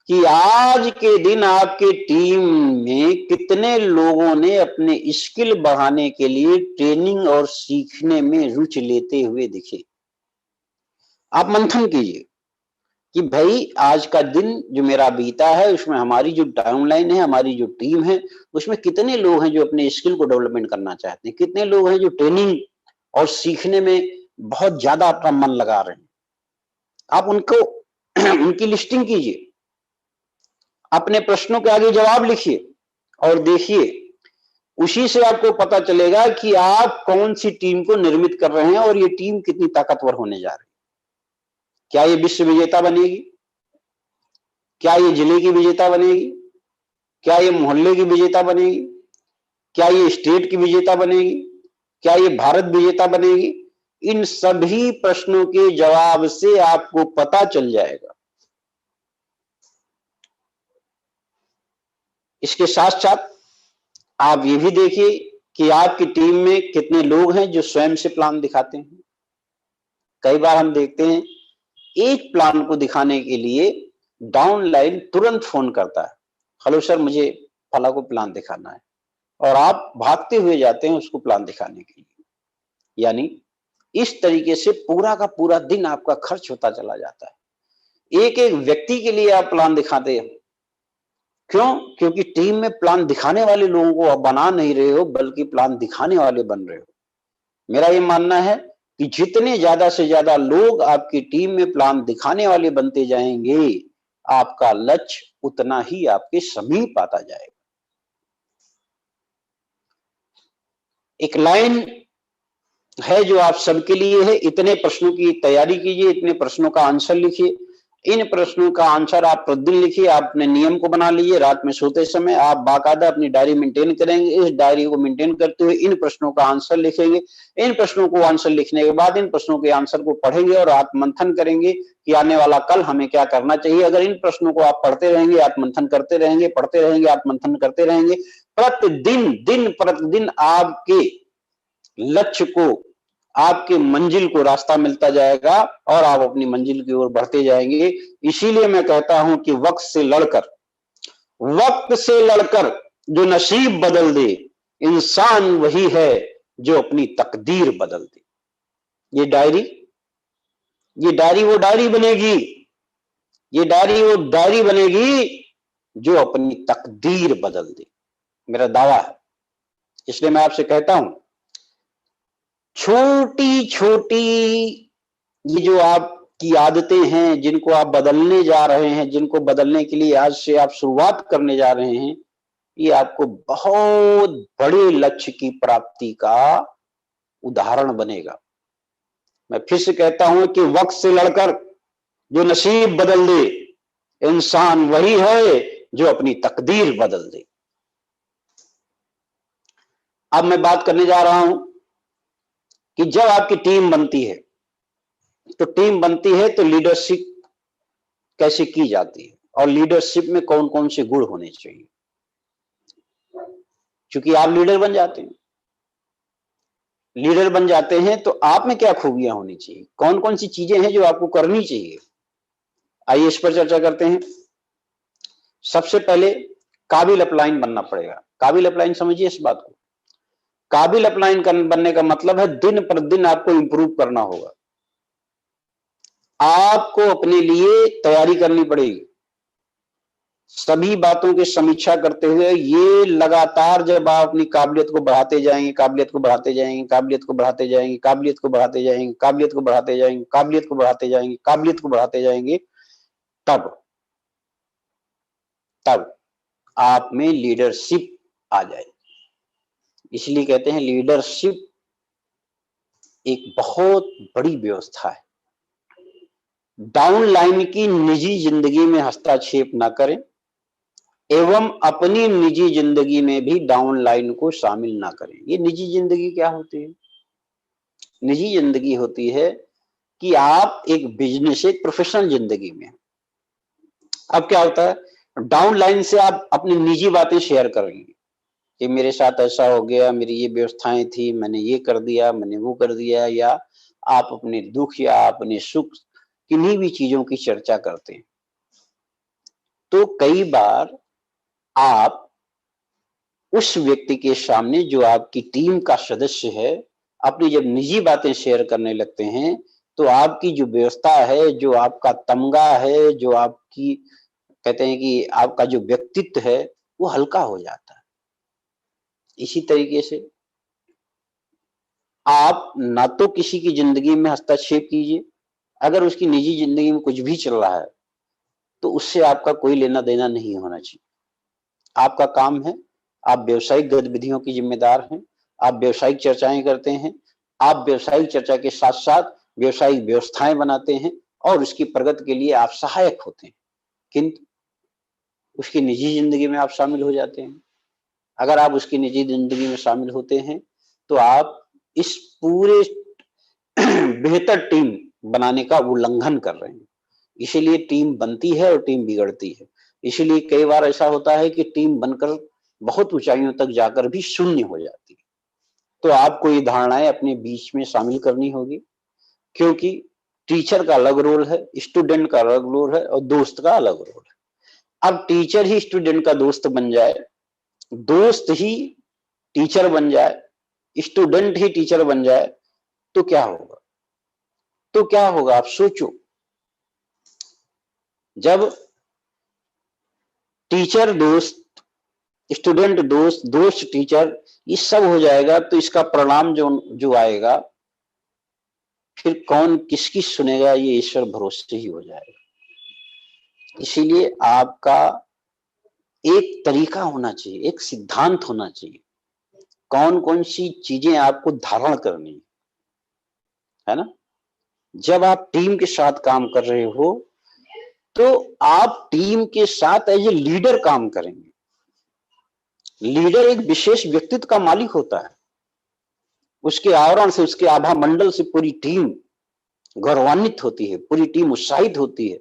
कि आज के दिन आपके टीम में कितने लोगों ने अपने स्किल बढ़ाने के लिए ट्रेनिंग और सीखने में रुचि लेते हुए दिखे। आप मंथन कीजिए कि भाई आज का दिन जो मेरा बीता है उसमें हमारी जो डाउनलाइन है, हमारी जो टीम है, उसमें कितने लोग हैं जो अपने स्किल को डेवलपमेंट करना चाहते हैं, कितने लोग हैं जो ट्रेनिंग और सीखने में बहुत ज्यादा अपना मन लगा रहे हैं। आप उनको उनकी लिस्टिंग कीजिए, अपने प्रश्नों के आगे जवाब लिखिए और देखिए, उसी से आपको पता चलेगा कि आप कौन सी टीम को निर्मित कर रहे हैं और ये टीम कितनी ताकतवर होने जा रही है। क्या ये विश्व विजेता बनेगी? क्या ये जिले की विजेता बनेगी? क्या ये मोहल्ले की विजेता बनेगी? क्या ये स्टेट की विजेता बनेगी? क्या ये भारत विजेता बनेगी? इन सभी प्रश्नों के जवाब से आपको पता चल जाएगा। इसके साथ साथ आप ये भी देखिए कि आपकी टीम में कितने लोग हैं जो स्वयं से प्लान दिखाते हैं। कई बार हम देखते हैं एक प्लान को दिखाने के लिए डाउनलाइन तुरंत फोन करता है, हेलो सर मुझे फला को प्लान दिखाना है, और आप भागते हुए जाते हैं उसको प्लान दिखाने के लिए। यानी इस तरीके से पूरा का पूरा दिन आपका खर्च होता चला जाता है। एक एक व्यक्ति के लिए आप प्लान दिखाते हैं। क्यों? क्योंकि टीम में प्लान दिखाने वाले लोगों को आप बना नहीं रहे हो, बल्कि प्लान दिखाने वाले बन रहे हो। मेरा ये मानना है कि जितने ज्यादा से ज्यादा लोग आपकी टीम में प्लान दिखाने वाले बनते जाएंगे, आपका लक्ष्य उतना ही आपके समीप आता जाएगा। एक लाइन है जो आप सबके लिए है, इतने प्रश्नों की तैयारी कीजिए, इतने प्रश्नों का आंसर लिखिए। इन प्रश्नों का आंसर आप प्रतिदिन लिखिए। आप अपने नियम को बना लीजिए, रात में सोते समय आप बाकायदा अपनी डायरी मेंटेन करेंगे। इस डायरी को मेंटेन करते हुए इन प्रश्नों का आंसर लिखेंगे। इन प्रश्नों को आंसर लिखने के बाद इन प्रश्नों के आंसर को पढ़ेंगे और आत्ममंथन करेंगे कि आने वाला कल हमें क्या करना चाहिए। अगर इन प्रश्नों को आप पढ़ते रहेंगे, आत्ममंथन करते रहेंगे, पढ़ते रहेंगे, आत्ममंथन करते रहेंगे, प्रतिदिन दिन प्रतिदिन आपके लक्ष्य को, आपके मंजिल को रास्ता मिलता जाएगा और आप अपनी मंजिल की ओर बढ़ते जाएंगे। इसीलिए मैं कहता हूं कि वक्त से लड़कर जो नसीब बदल दे, इंसान वही है जो अपनी तकदीर बदल दे। ये डायरी वो डायरी बनेगी, ये डायरी वो डायरी बनेगी जो अपनी तकदीर बदल दे। मेरा दावा है। इसलिए मैं आपसे कहता हूं, छोटी छोटी ये जो आपकी आदतें हैं, जिनको आप बदलने जा रहे हैं, जिनको बदलने के लिए आज से आप शुरुआत करने जा रहे हैं, ये आपको बहुत बड़े लक्ष्य की प्राप्ति का उदाहरण बनेगा। मैं फिर से कहता हूं कि वक्त से लड़कर जो नसीब बदल दे, इंसान वही है जो अपनी तकदीर बदल दे। अब मैं बात करने जा रहा हूं कि जब आपकी टीम बनती है, तो टीम बनती है तो लीडरशिप कैसे की जाती है और लीडरशिप में कौन कौन से गुण होने चाहिए। क्योंकि आप लीडर बन जाते हैं, लीडर बन जाते हैं तो आप में क्या खूबियां होनी चाहिए, कौन कौन सी चीजें हैं जो आपको करनी चाहिए। आइए इस पर चर्चा करते हैं। सबसे पहले काबिल अपलाइन बनना पड़ेगा। काबिल अपलाइन समझिए इस बात को। काबिल अपलाइन बनने का मतलब है दिन पर दिन आपको इंप्रूव करना होगा। आपको अपने लिए तैयारी करनी पड़ेगी। सभी बातों की समीक्षा करते हुए ये लगातार जब आप अपनी काबिलियत को बढ़ाते जाएंगे, काबिलियत को बढ़ाते जाएंगे, काबिलियत को बढ़ाते जाएंगे, काबिलियत को बढ़ाते जाएंगे, काबिलियत को बढ़ाते जाएंगे, काबिलियत को बढ़ाते जाएंगे, काबिलियत को बढ़ाते जाएंगे, तब तब आप में लीडरशिप आ जाएगी। इसलिए कहते हैं लीडरशिप एक बहुत बड़ी व्यवस्था है। डाउनलाइन की निजी जिंदगी में हस्तक्षेप ना करें एवं अपनी निजी जिंदगी में भी डाउनलाइन को शामिल ना करें। ये निजी जिंदगी क्या होती है? निजी जिंदगी होती है कि आप एक बिजनेस, एक प्रोफेशनल जिंदगी में। अब क्या होता है, डाउनलाइन से आप अपनी निजी बातें शेयर करेंगे कि मेरे साथ ऐसा हो गया, मेरी ये व्यवस्थाएं थी, मैंने ये कर दिया, मैंने वो कर दिया, या आप अपने दुख या अपने सुख किन्हीं भी चीजों की चर्चा करते हैं, तो कई बार आप उस व्यक्ति के सामने जो आपकी टीम का सदस्य है, अपनी जब निजी बातें शेयर करने लगते हैं, तो आपकी जो व्यवस्था है, जो आपका तमगा है, जो आपकी कहते हैं कि आपका जो व्यक्तित्व है, वो हल्का हो जाता है। इसी तरीके से आप ना तो किसी की जिंदगी में हस्तक्षेप कीजिए, अगर उसकी निजी जिंदगी में कुछ भी चल रहा है, तो उससे आपका कोई लेना देना नहीं होना चाहिए। आपका काम है, आप व्यावसायिक गतिविधियों की जिम्मेदार हैं, आप व्यावसायिक चर्चाएं करते हैं, आप व्यावसायिक चर्चा के साथ साथ व्यावसायिक व्यवस्थाएं बनाते हैं और उसकी प्रगति के लिए आप सहायक होते हैं, किंतु उसकी निजी जिंदगी में आप शामिल हो जाते हैं। अगर आप उसकी निजी जिंदगी में शामिल होते हैं, तो आप इस पूरे बेहतर टीम बनाने का उल्लंघन कर रहे हैं। इसीलिए टीम बनती है और टीम बिगड़ती है। इसीलिए कई बार ऐसा होता है कि टीम बनकर बहुत ऊंचाइयों तक जाकर भी शून्य हो जाती है। तो आपको ये धारणाएं अपने बीच में शामिल करनी होगी, क्योंकि टीचर का अलग रोल है, स्टूडेंट का अलग रोल है और दोस्त का अलग रोल है। अब टीचर ही स्टूडेंट का दोस्त बन जाए, दोस्त ही टीचर बन जाए, स्टूडेंट ही टीचर बन जाए, तो क्या होगा? तो क्या होगा आप सोचो। जब टीचर दोस्त, स्टूडेंट दोस्त, दोस्त टीचर, ये सब हो जाएगा, तो इसका परिणाम जो जो आएगा, फिर कौन किसकी सुनेगा, ये ईश्वर भरोसे ही हो जाएगा। इसीलिए आपका एक तरीका होना चाहिए, एक सिद्धांत होना चाहिए, कौन कौन सी चीजें आपको धारण करनी है ना। जब आप टीम के साथ काम कर रहे हो, तो आप टीम के साथ एज ए लीडर काम करेंगे। लीडर एक विशेष व्यक्तित्व का मालिक होता है, उसके आवरण से, उसके आभा मंडल से पूरी टीम गौरवान्वित होती है, पूरी टीम उत्साहित होती है,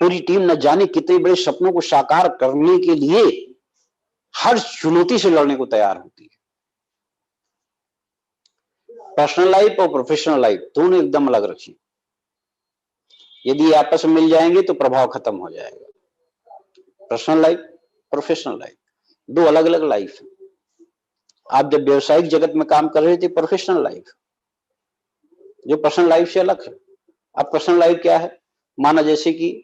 पूरी टीम न जाने कितने बड़े सपनों को साकार करने के लिए हर चुनौती से लड़ने को तैयार होती है। पर्सनल लाइफ और प्रोफेशनल लाइफ दोनों एकदम अलग रखिए। यदि आपस में मिल जाएंगे तो प्रभाव खत्म हो जाएगा। पर्सनल लाइफ, प्रोफेशनल लाइफ, दो अलग अलग लाइफ है। आप जब व्यवसायिक जगत में काम कर रहे थे, प्रोफेशनल लाइफ जो पर्सनल लाइफ से अलग है। अब पर्सनल लाइफ क्या है? माना जैसे कि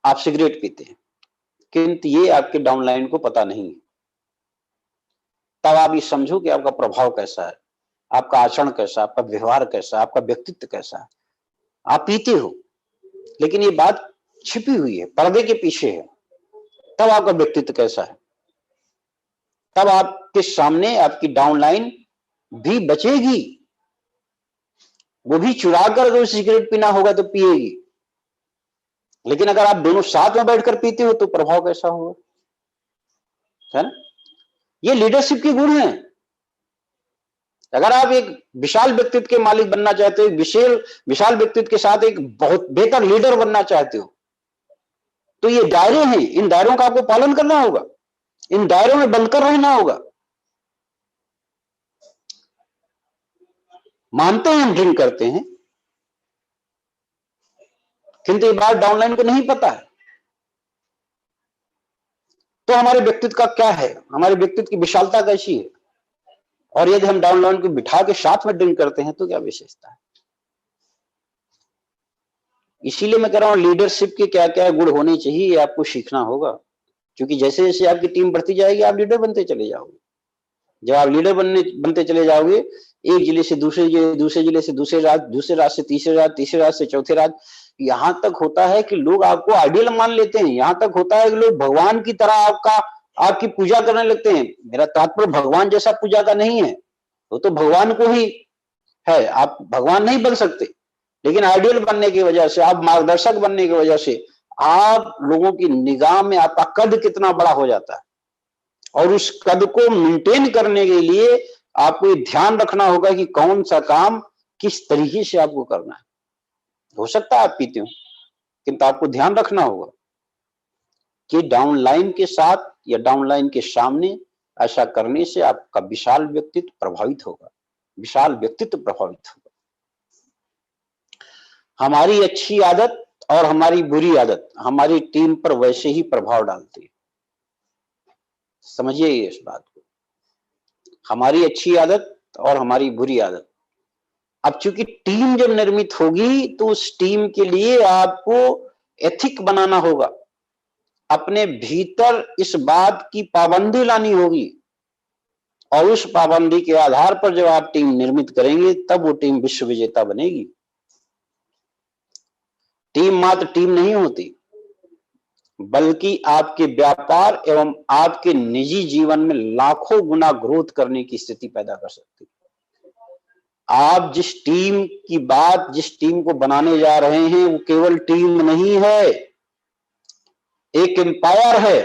आप सिगरेट पीते हैं, किंतु ये आपके डाउनलाइन को पता नहीं है, तब आप ये समझो कि आपका प्रभाव कैसा है, आपका आचरण कैसा, आपका व्यवहार कैसा, आपका व्यक्तित्व कैसा है। आप पीते हो, लेकिन ये बात छिपी हुई है, पर्दे के पीछे है, तब आपका व्यक्तित्व कैसा है, तब आपके सामने आपकी डाउनलाइन भी बचेगी। वो भी चुरा कर अगर सिगरेट पीना होगा तो पिएगी, लेकिन अगर आप दोनों साथ में बैठकर पीते हो तो प्रभाव कैसा होगा, है ना। ये लीडरशिप के गुण हैं। अगर आप एक विशाल व्यक्तित्व के मालिक बनना चाहते हो, विशाल व्यक्तित्व के साथ एक बहुत बेहतर लीडर बनना चाहते हो, तो ये दायरे हैं, इन दायरों का आपको पालन करना होगा, इन दायरों में बनकर रहना होगा। मानते हैं हम ड्रिंक करते हैं, किंतु ये बात डाउनलाइन को नहीं पता है। तो हमारे व्यक्तित्व का क्या है, हमारे व्यक्तित्व की विशालता कैसी है, और यदि हम डाउनलाइन को बिठा के साथ में ड्रिंक करते हैं तो क्या विशेषता है। इसीलिए मैं कह रहा हूं लीडरशिप के क्या क्या गुण होने चाहिए, ये आपको सीखना होगा, क्योंकि जैसे जैसे आपकी टीम बढ़ती जाएगी आप लीडर बनते चले जाओगे। जब आप लीडर बनते चले जाओगे, एक जिले से दूसरे जिले, दूसरे जिले से दूसरे राज्य, दूसरे राज्य से तीसरे राज्य, तीसरे राज्य से चौथे राज्य, यहां तक होता है कि लोग आपको आइडियल मान लेते हैं। यहां तक होता है कि लोग भगवान की तरह आपकी पूजा करने लगते हैं। मेरा तात्पर्य भगवान जैसा पूजा का नहीं है, वो तो भगवान को ही है, आप भगवान नहीं बन सकते, लेकिन आइडियल बनने की वजह से, आप मार्गदर्शक बनने की वजह से, आप लोगों की निगाह में आपका कद कितना बड़ा हो जाता है, और उस कद को मेंटेन करने के लिए आपको ध्यान रखना होगा कि कौन सा काम किस तरीके से आपको करना है। हो सकता है आप पीते हो, किंतु आपको ध्यान रखना होगा कि डाउनलाइन के साथ या डाउनलाइन के सामने ऐसा करने से आपका विशाल व्यक्तित्व प्रभावित होगा, विशाल व्यक्तित्व प्रभावित होगा। हमारी अच्छी आदत और हमारी बुरी आदत हमारी टीम पर वैसे ही प्रभाव डालती है। समझिए इस बात को। हमारी अच्छी आदत और हमारी बुरी आदत, अब चूंकि टीम जब निर्मित होगी तो उस टीम के लिए आपको एथिक बनाना होगा, अपने भीतर इस बात की पाबंदी लानी होगी, और उस पाबंदी के आधार पर जब आप टीम निर्मित करेंगे तब वो टीम विश्व विजेता बनेगी। टीम मात्र टीम नहीं होती, बल्कि आपके व्यापार एवं आपके निजी जीवन में लाखों गुना ग्रोथ करने की स्थिति पैदा कर सकती है। आप जिस टीम की बात, जिस टीम को बनाने जा रहे हैं, वो केवल टीम नहीं है, एक एम्पायर है।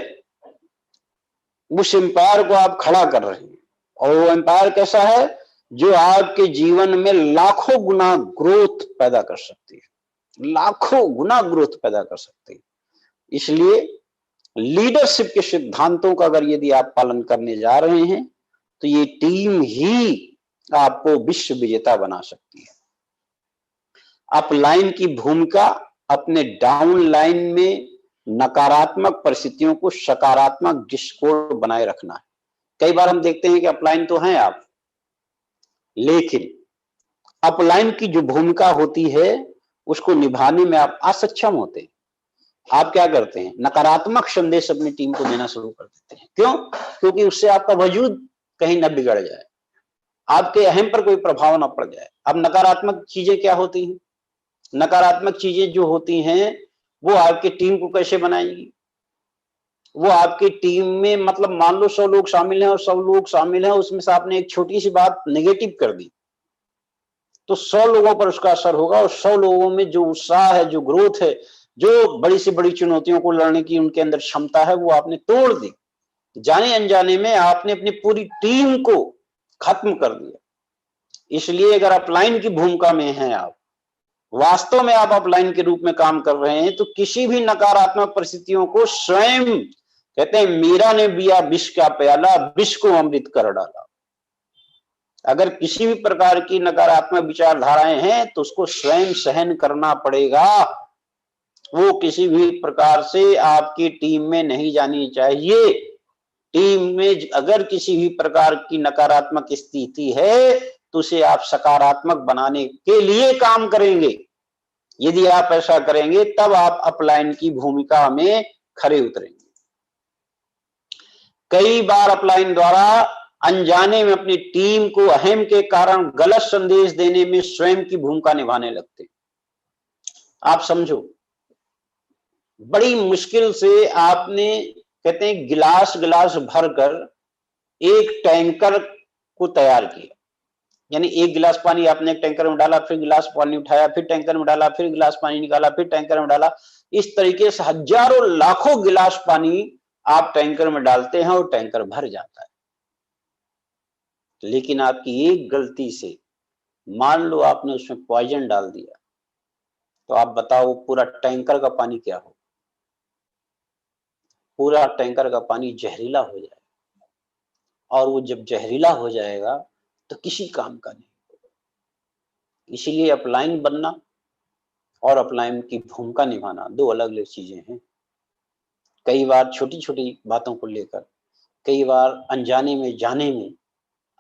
उस एम्पायर को आप खड़ा कर रहे हैं, और वो एम्पायर कैसा है? जो आपके जीवन में लाखों गुना ग्रोथ पैदा कर सकती है, लाखों गुना ग्रोथ पैदा कर सकती है। इसलिए लीडरशिप के सिद्धांतों का अगर यदि आप पालन करने जा रहे हैं तो ये टीम ही आपको विश्व विजेता बना सकती है। अपलाइन की भूमिका अपने डाउन लाइन में नकारात्मक परिस्थितियों को सकारात्मक दृष्टिकोण बनाए रखना है। कई बार हम देखते हैं कि अपलाइन तो हैं आप, लेकिन अपलाइन की जो भूमिका होती है उसको निभाने में आप असक्षम होते हैं। आप क्या करते हैं? नकारात्मक संदेश अपनी टीम को देना शुरू कर देते हैं। क्यों? क्योंकि उससे आपका वजूद कहीं न बिगड़ जाए, आपके अहम पर कोई प्रभाव ना पड़ जाए। अब नकारात्मक चीजें क्या होती हैं? नकारात्मक चीजें जो होती हैं वो आपकी टीम को कैसे बनाएंगी? वो आपकी टीम में, मतलब मान लो 100 लोग शामिल हैं और 100 लोग शामिल हैं, उसमें से आपने एक छोटी सी बात नेगेटिव कर दी तो 100 लोगों पर उसका असर होगा, और 100 लोगों में जो उत्साह है, जो ग्रोथ है, जो बड़ी से बड़ी चुनौतियों को लड़ने की उनके अंदर क्षमता है, वो आपने तोड़ दी। जाने अनजाने में आपने अपनी पूरी टीम को खत्म कर दिया। इसलिए अगर अपलाइन की भूमिका में हैं आप, वास्तव में आप अपलाइन के रूप में काम कर रहे हैं, तो किसी भी नकारात्मक परिस्थितियों को स्वयं, कहते हैं मीरा ने पिया विष का प्याला, विष को अमृत कर डाला। अगर किसी भी प्रकार की नकारात्मक विचारधाराएं हैं तो उसको स्वयं सहन करना पड़ेगा। वो किसी भी प्रकार से आपकी टीम में नहीं जानी चाहिए। टीम में अगर किसी भी प्रकार की नकारात्मक स्थिति है तो उसे आप सकारात्मक बनाने के लिए काम करेंगे। यदि आप ऐसा करेंगे तब आप अपलाइन की भूमिका में खरे उतरेंगे। कई बार अपलाइन द्वारा अनजाने में अपनी टीम को अहम के कारण गलत संदेश देने में स्वयं की भूमिका निभाने लगते। आप समझो, बड़ी मुश्किल से आपने, कहते हैं गिलास गिलास भरकर एक टैंकर को तैयार किया। यानी एक गिलास पानी आपने एक टैंकर में डाला, फिर गिलास पानी उठाया, फिर टैंकर में डाला, फिर गिलास पानी निकाला, फिर टैंकर में डाला। इस तरीके से हजारों लाखों गिलास पानी आप टैंकर में डालते हैं और टैंकर भर जाता है। लेकिन आपकी एक गलती से, मान लो आपने उसमें पॉइजन डाल दिया, तो आप बताओ पूरा टैंकर का पानी क्या हो? पूरा टैंकर का पानी जहरीला हो जाएगा, और वो जब जहरीला हो जाएगा तो किसी काम का नहीं। इसीलिए अपलाइन बनना और अपलाइन की भूमिका निभाना दो अलग अलग चीजें हैं। कई बार छोटी छोटी बातों को लेकर, कई बार अनजाने में जाने में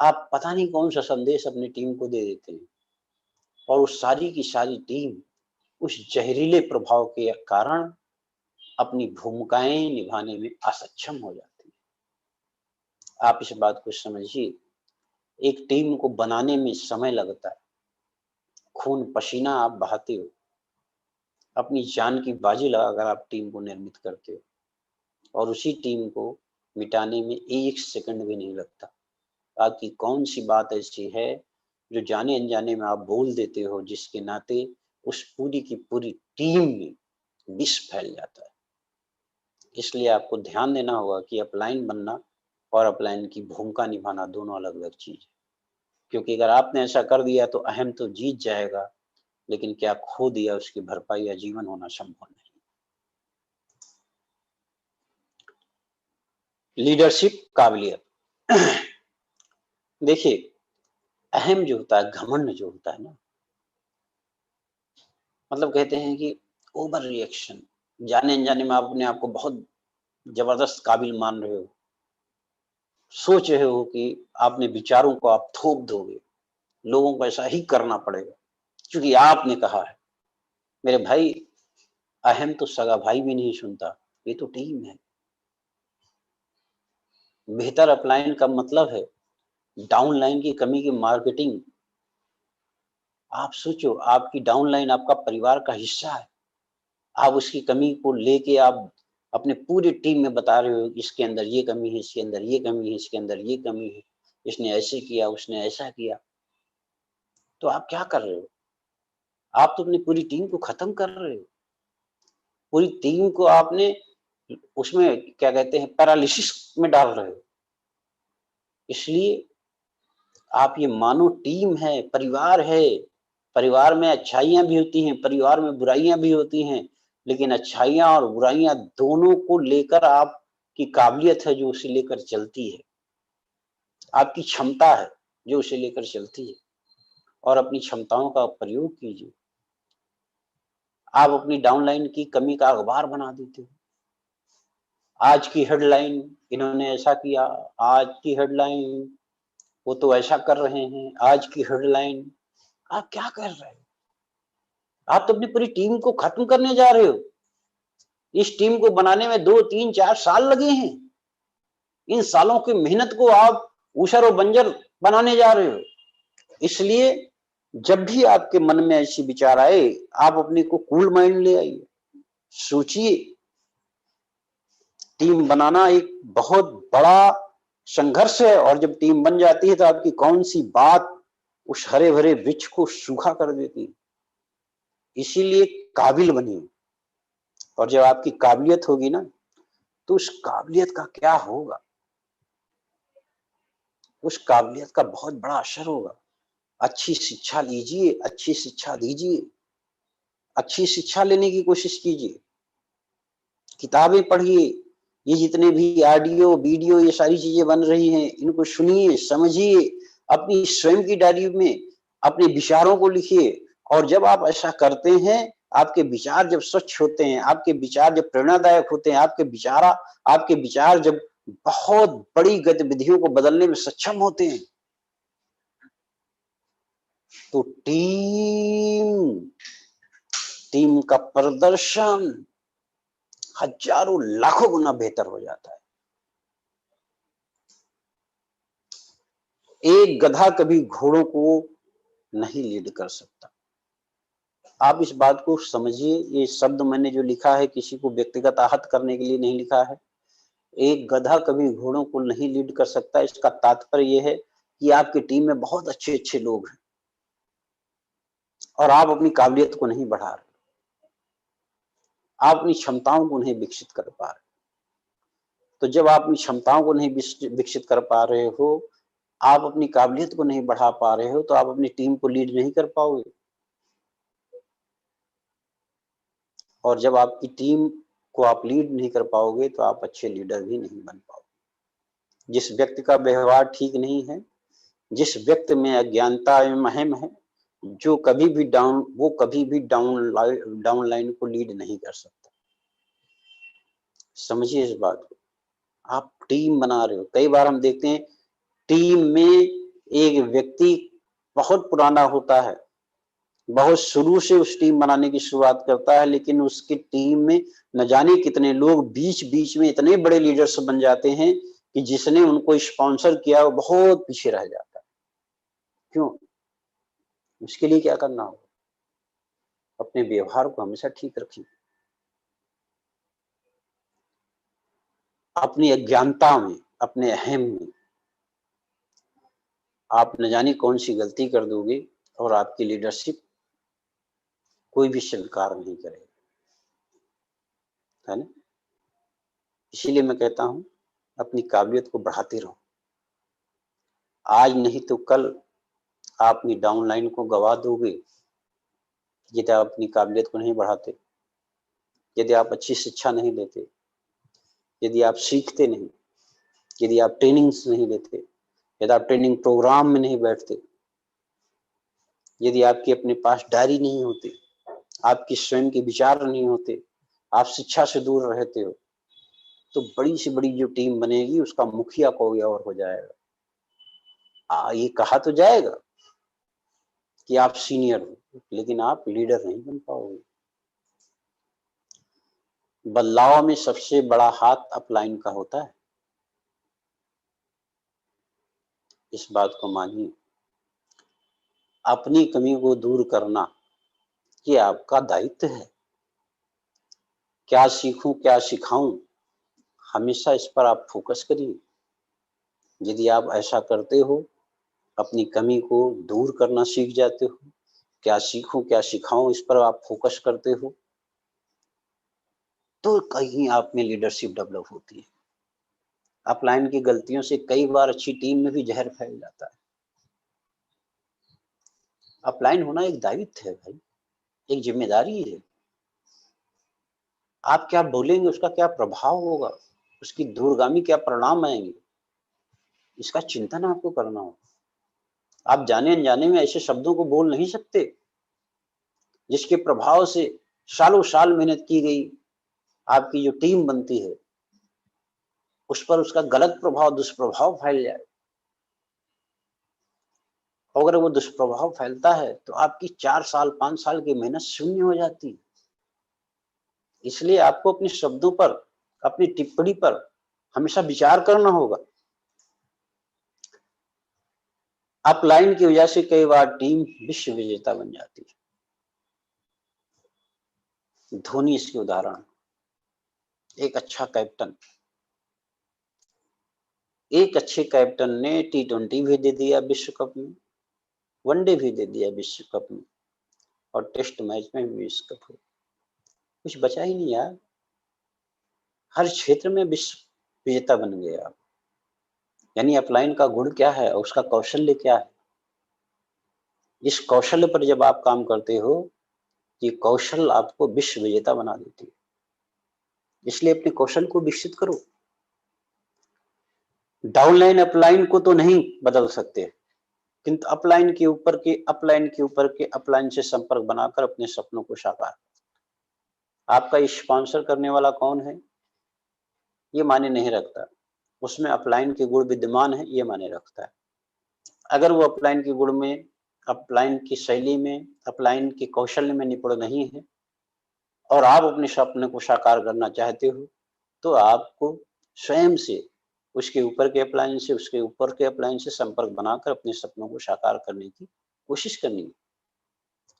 आप पता नहीं कौन सा संदेश अपनी टीम को दे देते हैं, और उस सारी की सारी टीम उस जहरीले प्रभाव के कारण अपनी भूमिकाएं निभाने में असक्षम हो जाती है। आप इस बात को समझिए, एक टीम को बनाने में समय लगता है, खून पसीना आप बहाते हो, अपनी जान की बाजी लगाकर आप टीम को निर्मित करते हो, और उसी टीम को मिटाने में एक सेकंड भी नहीं लगता। आपकी कौन सी बात ऐसी है जो जाने अनजाने में आप बोल देते हो, जिसके नाते उस पूरी की पूरी टीम में विष फैल जाता है। इसलिए आपको ध्यान देना होगा कि अपलाइन बनना और अपलाइन की भूमिका निभाना दोनों अलग अलग चीज है। क्योंकि अगर आपने ऐसा कर दिया तो अहम तो जीत जाएगा, लेकिन क्या खो दिया उसकी भरपाई या जीवन होना संभव नहीं। लीडरशिप काबिलियत देखिए, अहम जो होता है, घमंड जो होता है ना, मतलब कहते हैं कि ओवर रिएक्शन, जाने अनजाने में आप अपने आप को बहुत जबरदस्त काबिल मान रहे हो, सोच रहे हो कि आपने विचारों को आप थोप दोगे, लोगों को ऐसा ही करना पड़ेगा क्योंकि आपने कहा है। मेरे भाई, अहम तो सगा भाई भी नहीं सुनता, ये तो टीम है। बेहतर अपलाइन का मतलब है डाउनलाइन की कमी की मार्केटिंग। आप सोचो, आपकी डाउनलाइन आपका परिवार का हिस्सा है, आप उसकी कमी को लेके आप अपने पूरी टीम में बता रहे हो कि इसके अंदर ये कमी है, इसके अंदर ये कमी है, इसके अंदर ये कमी है, इसने ऐसे किया, उसने ऐसा किया। तो आप क्या कर रहे हो? आप तो अपनी पूरी टीम को खत्म कर रहे हो। पूरी टीम को आपने उसमें क्या कहते हैं, पैरालिसिस में डाल रहे हो। इसलिए आप ये मानो टीम है, परिवार है। परिवार में अच्छाइयाँ भी होती हैं, परिवार में बुराइयाँ भी होती हैं, लेकिन अच्छाइयाँ और बुराइयाँ दोनों को लेकर आपकी काबिलियत है जो उसे लेकर चलती है। आपकी क्षमता है जो उसे लेकर चलती है, और अपनी क्षमताओं का प्रयोग कीजिए। आप अपनी डाउनलाइन की कमी का अखबार बना देते हो। आज की हेडलाइन, इन्होंने ऐसा किया, आज की हेडलाइन, वो तो ऐसा कर रहे हैं, आज की हेडलाइन। आप क्या कर रहे हो? आप तो अपनी पूरी टीम को खत्म करने जा रहे हो। इस टीम को बनाने में 2, 3, 4 साल लगे हैं। इन सालों की मेहनत को आप ऊसर और बंजर बनाने जा रहे हो। इसलिए जब भी आपके मन में ऐसी विचार आए, आप अपने को कूल माइंड ले आइए, सोचिए। टीम बनाना एक बहुत बड़ा संघर्ष है, और जब टीम बन जाती है तो आपकी कौन सी बात उस हरे भरे वृक्ष को सूखा कर देती है। इसीलिए काबिल बनिए, और जब आपकी काबिलियत होगी ना, तो उस काबिलियत का क्या होगा? उस काबिलियत का बहुत बड़ा असर होगा। अच्छी शिक्षा लीजिए, अच्छी शिक्षा दीजिए, अच्छी शिक्षा लेने की कोशिश कीजिए, किताबें पढ़िए। ये जितने भी ऑडियो वीडियो ये सारी चीजें बन रही हैं, इनको सुनिए, समझिए, अपनी स्वयं की डायरी में अपने विचारों को लिखिए। और जब आप ऐसा करते हैं, आपके विचार जब स्वच्छ होते हैं, आपके विचार जब प्रेरणादायक होते हैं, आपके विचार जब बहुत बड़ी गतिविधियों को बदलने में सक्षम होते हैं, तो टीम का प्रदर्शन हजारों लाखों गुना बेहतर हो जाता है। एक गधा कभी घोड़ों को नहीं लीड कर सकता। आप इस बात को समझिए। ये शब्द मैंने जो लिखा है, किसी को व्यक्तिगत आहत करने के लिए नहीं लिखा है। एक गधा कभी घोड़ों को नहीं लीड कर सकता। इसका तात्पर्य यह है कि आपकी टीम में बहुत अच्छे अच्छे लोग हैं, और आप अपनी काबिलियत को नहीं बढ़ा रहे, आप अपनी क्षमताओं को नहीं विकसित कर पा रहे। तो जब आप अपनी क्षमताओं को नहीं विकसित कर पा रहे हो, आप अपनी काबिलियत को नहीं बढ़ा पा रहे हो, तो आप अपनी टीम को लीड नहीं कर पाओगे। और जब आपकी टीम को आप लीड नहीं कर पाओगे, तो आप अच्छे लीडर भी नहीं बन पाओगे। जिस व्यक्ति का व्यवहार ठीक नहीं है, जिस व्यक्ति में अज्ञानता एवं अहम है, वो कभी भी डाउन लाइन को लीड नहीं कर सकता। समझिए इस बात को। आप टीम बना रहे हो। कई बार हम देखते हैं, टीम में एक व्यक्ति बहुत पुराना होता है, बहुत शुरू से उस टीम बनाने की शुरुआत करता है, लेकिन उसकी टीम में न जाने कितने लोग बीच बीच में इतने बड़े लीडर्स बन जाते हैं कि जिसने उनको स्पॉन्सर किया वो बहुत पीछे रह जाता है। क्यों? उसके लिए क्या करना होगा? अपने व्यवहार को हमेशा ठीक रखिए। अपनी अज्ञानता में, अपने अहम में आप न जाने कौन सी गलती कर दोगे, और आपकी लीडरशिप कोई भी स्वीकार नहीं करेगा, है ना? इसीलिए मैं कहता हूं, अपनी काबिलियत को बढ़ाते रहो। आज नहीं तो कल आप अपनी डाउनलाइन को गवा दोगे, यदि आप अपनी काबिलियत को नहीं बढ़ाते, यदि आप अच्छी शिक्षा नहीं लेते, यदि आप सीखते नहीं, यदि आप ट्रेनिंग्स नहीं लेते, यदि आप ट्रेनिंग प्रोग्राम में नहीं बैठते, यदि आपके अपने पास डायरी नहीं होती, आपकी स्वयं के विचार नहीं होते, आप शिक्षा से दूर रहते हो, तो बड़ी से बड़ी जो टीम बनेगी उसका मुखिया कोई और हो जाएगा। ये कहा तो जाएगा कि आप सीनियर हो, लेकिन आप लीडर नहीं बन पाओगे। बदलाव में सबसे बड़ा हाथ अपलाइन का होता है, इस बात को मानिए। अपनी कमी को दूर करना ये आपका दायित्व है। क्या सीखूं, क्या सिखाऊं, हमेशा इस पर आप फोकस करिए। यदि आप ऐसा करते हो, अपनी कमी को दूर करना सीख जाते हो, क्या सीखूं क्या सिखाऊं इस पर आप फोकस करते हो, तो कहीं आप में लीडरशिप डेवलप होती है। अपलाइन की गलतियों से कई बार अच्छी टीम में भी जहर फैल जाता है। अपलाइन होना एक दायित्व है भाई, एक जिम्मेदारी है। आप क्या बोलेंगे उसका क्या प्रभाव होगा, उसकी दूरगामी क्या परिणाम आएंगे, इसका चिंतन आपको करना होगा। आप जाने अनजाने में ऐसे शब्दों को बोल नहीं सकते जिसके प्रभाव से सालों साल मेहनत की गई आपकी जो टीम बनती है उस पर उसका गलत प्रभाव, दुष्प्रभाव फैल जाए। अगर वो दुष्प्रभाव फैलता है तो आपकी 4 साल 5 साल की मेहनत शून्य हो जाती है। इसलिए आपको अपने शब्दों पर, अपनी टिप्पणी पर हमेशा विचार करना होगा। अपलाइन की वजह से कई बार टीम विश्व विजेता बन जाती है। धोनी इसके उदाहरण, एक अच्छा कैप्टन, एक अच्छे कैप्टन ने T20 भी दे दिया विश्व कप में, वनडे भी दे दिया विश्व कप में, और टेस्ट मैच में भी विश्व कप, कुछ बचा ही नहीं यार। हर क्षेत्र में विश्व विजेता बन गए आप। यानी अपलाइन का गुण क्या है और उसका कौशल्य क्या है। इस कौशल्य पर जब आप काम करते हो, ये कौशल आपको विश्व विजेता बना देती है। इसलिए अपने कौशल को विकसित करो। डाउनलाइन अपलाइन को तो नहीं बदल सकते, किंतु अपलाइन के ऊपर के अपलाइन के ऊपर के अपलाइन से संपर्क बनाकर अपने सपनों को साकार। आपका स्पॉन्सर करने वाला कौन है ये मायने नहीं रखता, उसमें अपलाइन के गुण विद्यमान है ये मायने रखता है। अगर वो अपलाइन के गुण में, अपलाइन की शैली में, अपलाइन के कौशल्य में निपुण नहीं है और आप अपने सपने को साकार करना चाहते हो, तो आपको स्वयं से उसके ऊपर के अपलाइन से, उसके ऊपर के अपलाइन से संपर्क बनाकर अपने सपनों को साकार करने की कोशिश करनी है।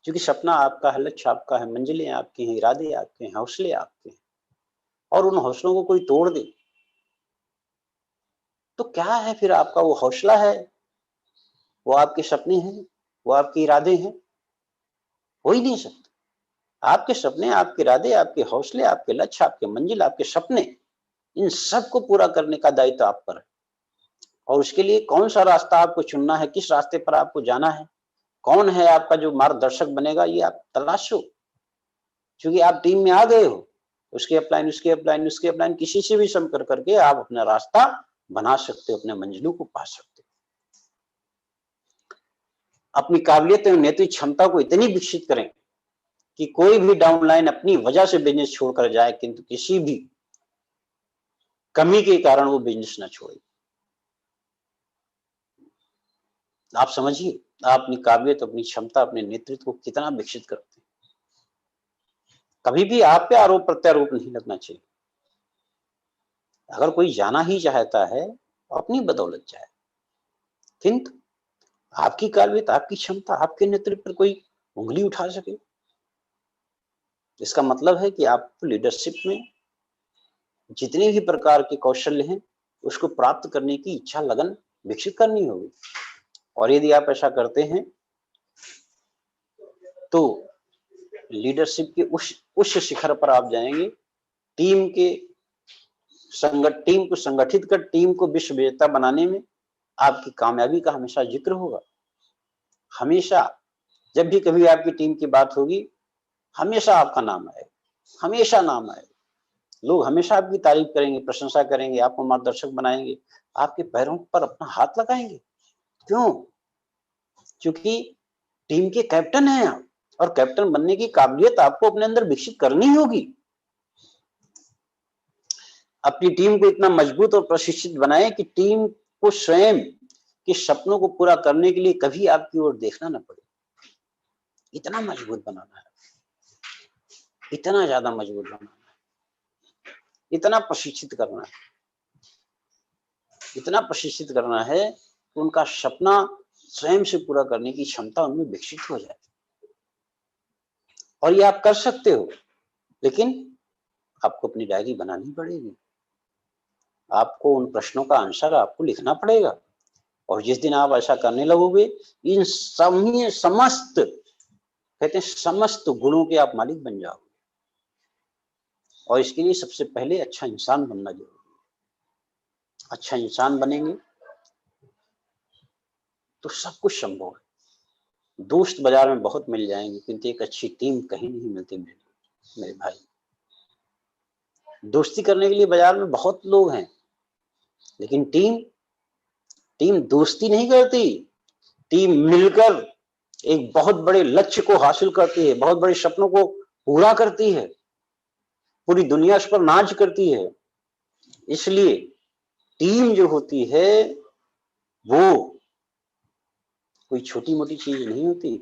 क्योंकि सपना आपका है, लक्ष्य आपका है, मंजिलें आपकी हैं, इरादे आपके हैं, हौसले आपके हैं, और उन हौसलों को कोई तोड़ दे तो क्या है फिर? आपका वो हौसला है, वो आपके सपने हैं, वो आपके इरादे हैं, हो ही नहीं सकता। आपके सपने, आपके इरादे, आपके हौसले, आपके लक्ष्य, आपके मंजिल, आपके सपने, इन सब को पूरा करने का दायित्व आप पर है। और उसके लिए कौन सा रास्ता आपको चुनना है, किस रास्ते पर आपको जाना है, कौन है आपका जो मार्गदर्शक बनेगा, ये आप तलाशो। क्योंकि आप टीम में आ गए हो, उसके अपलाइन, उसके अपलाइन, उसके अपलाइन, किसी से भी संपर्क करके आप अपना रास्ता बना सकते हो, अपने मंजिलों को पा सकते हो। अपनी काबिलियत और नेतृत्व क्षमता को इतनी विकसित करें कि कोई भी डाउनलाइन अपनी वजह से बिजनेस छोड़कर जाए, किंतु किसी भी कमी के कारण वो बिजनेस ना छोड़े। आप समझिए, आप अपनी काबिलियत, अपनी क्षमता, अपने नेतृत्व को कितना विकसित करते हैं। कभी भी आप पे आरोप प्रत्यारोप नहीं लगना चाहिए। अगर कोई जाना ही चाहता है अपनी बदौलत जाए, किंतु आपकी काबिलियत, आपकी क्षमता, आपके नेतृत्व पर कोई उंगली उठा सके, इसका मतलब है कि आपको लीडरशिप में जितने भी प्रकार के कौशल्य हैं उसको प्राप्त करने की इच्छा, लगन विकसित करनी होगी। और यदि आप ऐसा करते हैं तो लीडरशिप के उस शिखर पर आप जाएंगे। टीम को संगठित कर टीम को विश्व विजेता बनाने में आपकी कामयाबी का हमेशा जिक्र होगा। हमेशा जब भी कभी आपकी टीम की बात होगी, हमेशा आपका नाम आएगा, हमेशा नाम आएगा। लोग हमेशा आपकी तारीफ करेंगे, प्रशंसा करेंगे, आपको मार्गदर्शक बनाएंगे, आपके पैरों पर अपना हाथ लगाएंगे। क्यों? क्योंकि टीम के कैप्टन हैं आप, और कैप्टन बनने की काबिलियत आपको अपने अंदर विकसित करनी होगी। अपनी टीम को इतना मजबूत और प्रशिक्षित बनाएं कि टीम को स्वयं के सपनों को पूरा करने के लिए कभी आपकी ओर देखना न पड़े। इतना मजबूत बनाना है, इतना ज्यादा मजबूत बनाना है, इतना प्रशिक्षित करना है, इतना प्रशिक्षित करना है कि उनका सपना स्वयं से पूरा करने की क्षमता उनमें विकसित हो जाए। और ये आप कर सकते हो, लेकिन आपको अपनी डायरी बनानी पड़ेगी। आपको उन प्रश्नों का आंसर आपको लिखना पड़ेगा। और जिस दिन आप ऐसा करने लगोगे, इन समस्त कहते हैं समस्त गुणों के आप मालिक बन जाओगे। और इसके लिए सबसे पहले अच्छा इंसान बनना जरूरी है। अच्छा इंसान बनेंगे तो सब कुछ संभव है। दोस्त बाजार में बहुत मिल जाएंगे, किंतु एक अच्छी टीम कहीं नहीं मिलती मेरे भाई। दोस्ती करने के लिए बाजार में बहुत लोग हैं, लेकिन टीम दोस्ती नहीं करती। टीम मिलकर एक बहुत बड़े लक्ष्य को हासिल करती है, बहुत बड़े सपनों को पूरा करती है, पूरी दुनिया उस पर नाच करती है। इसलिए टीम जो होती है वो कोई छोटी मोटी चीज नहीं होती,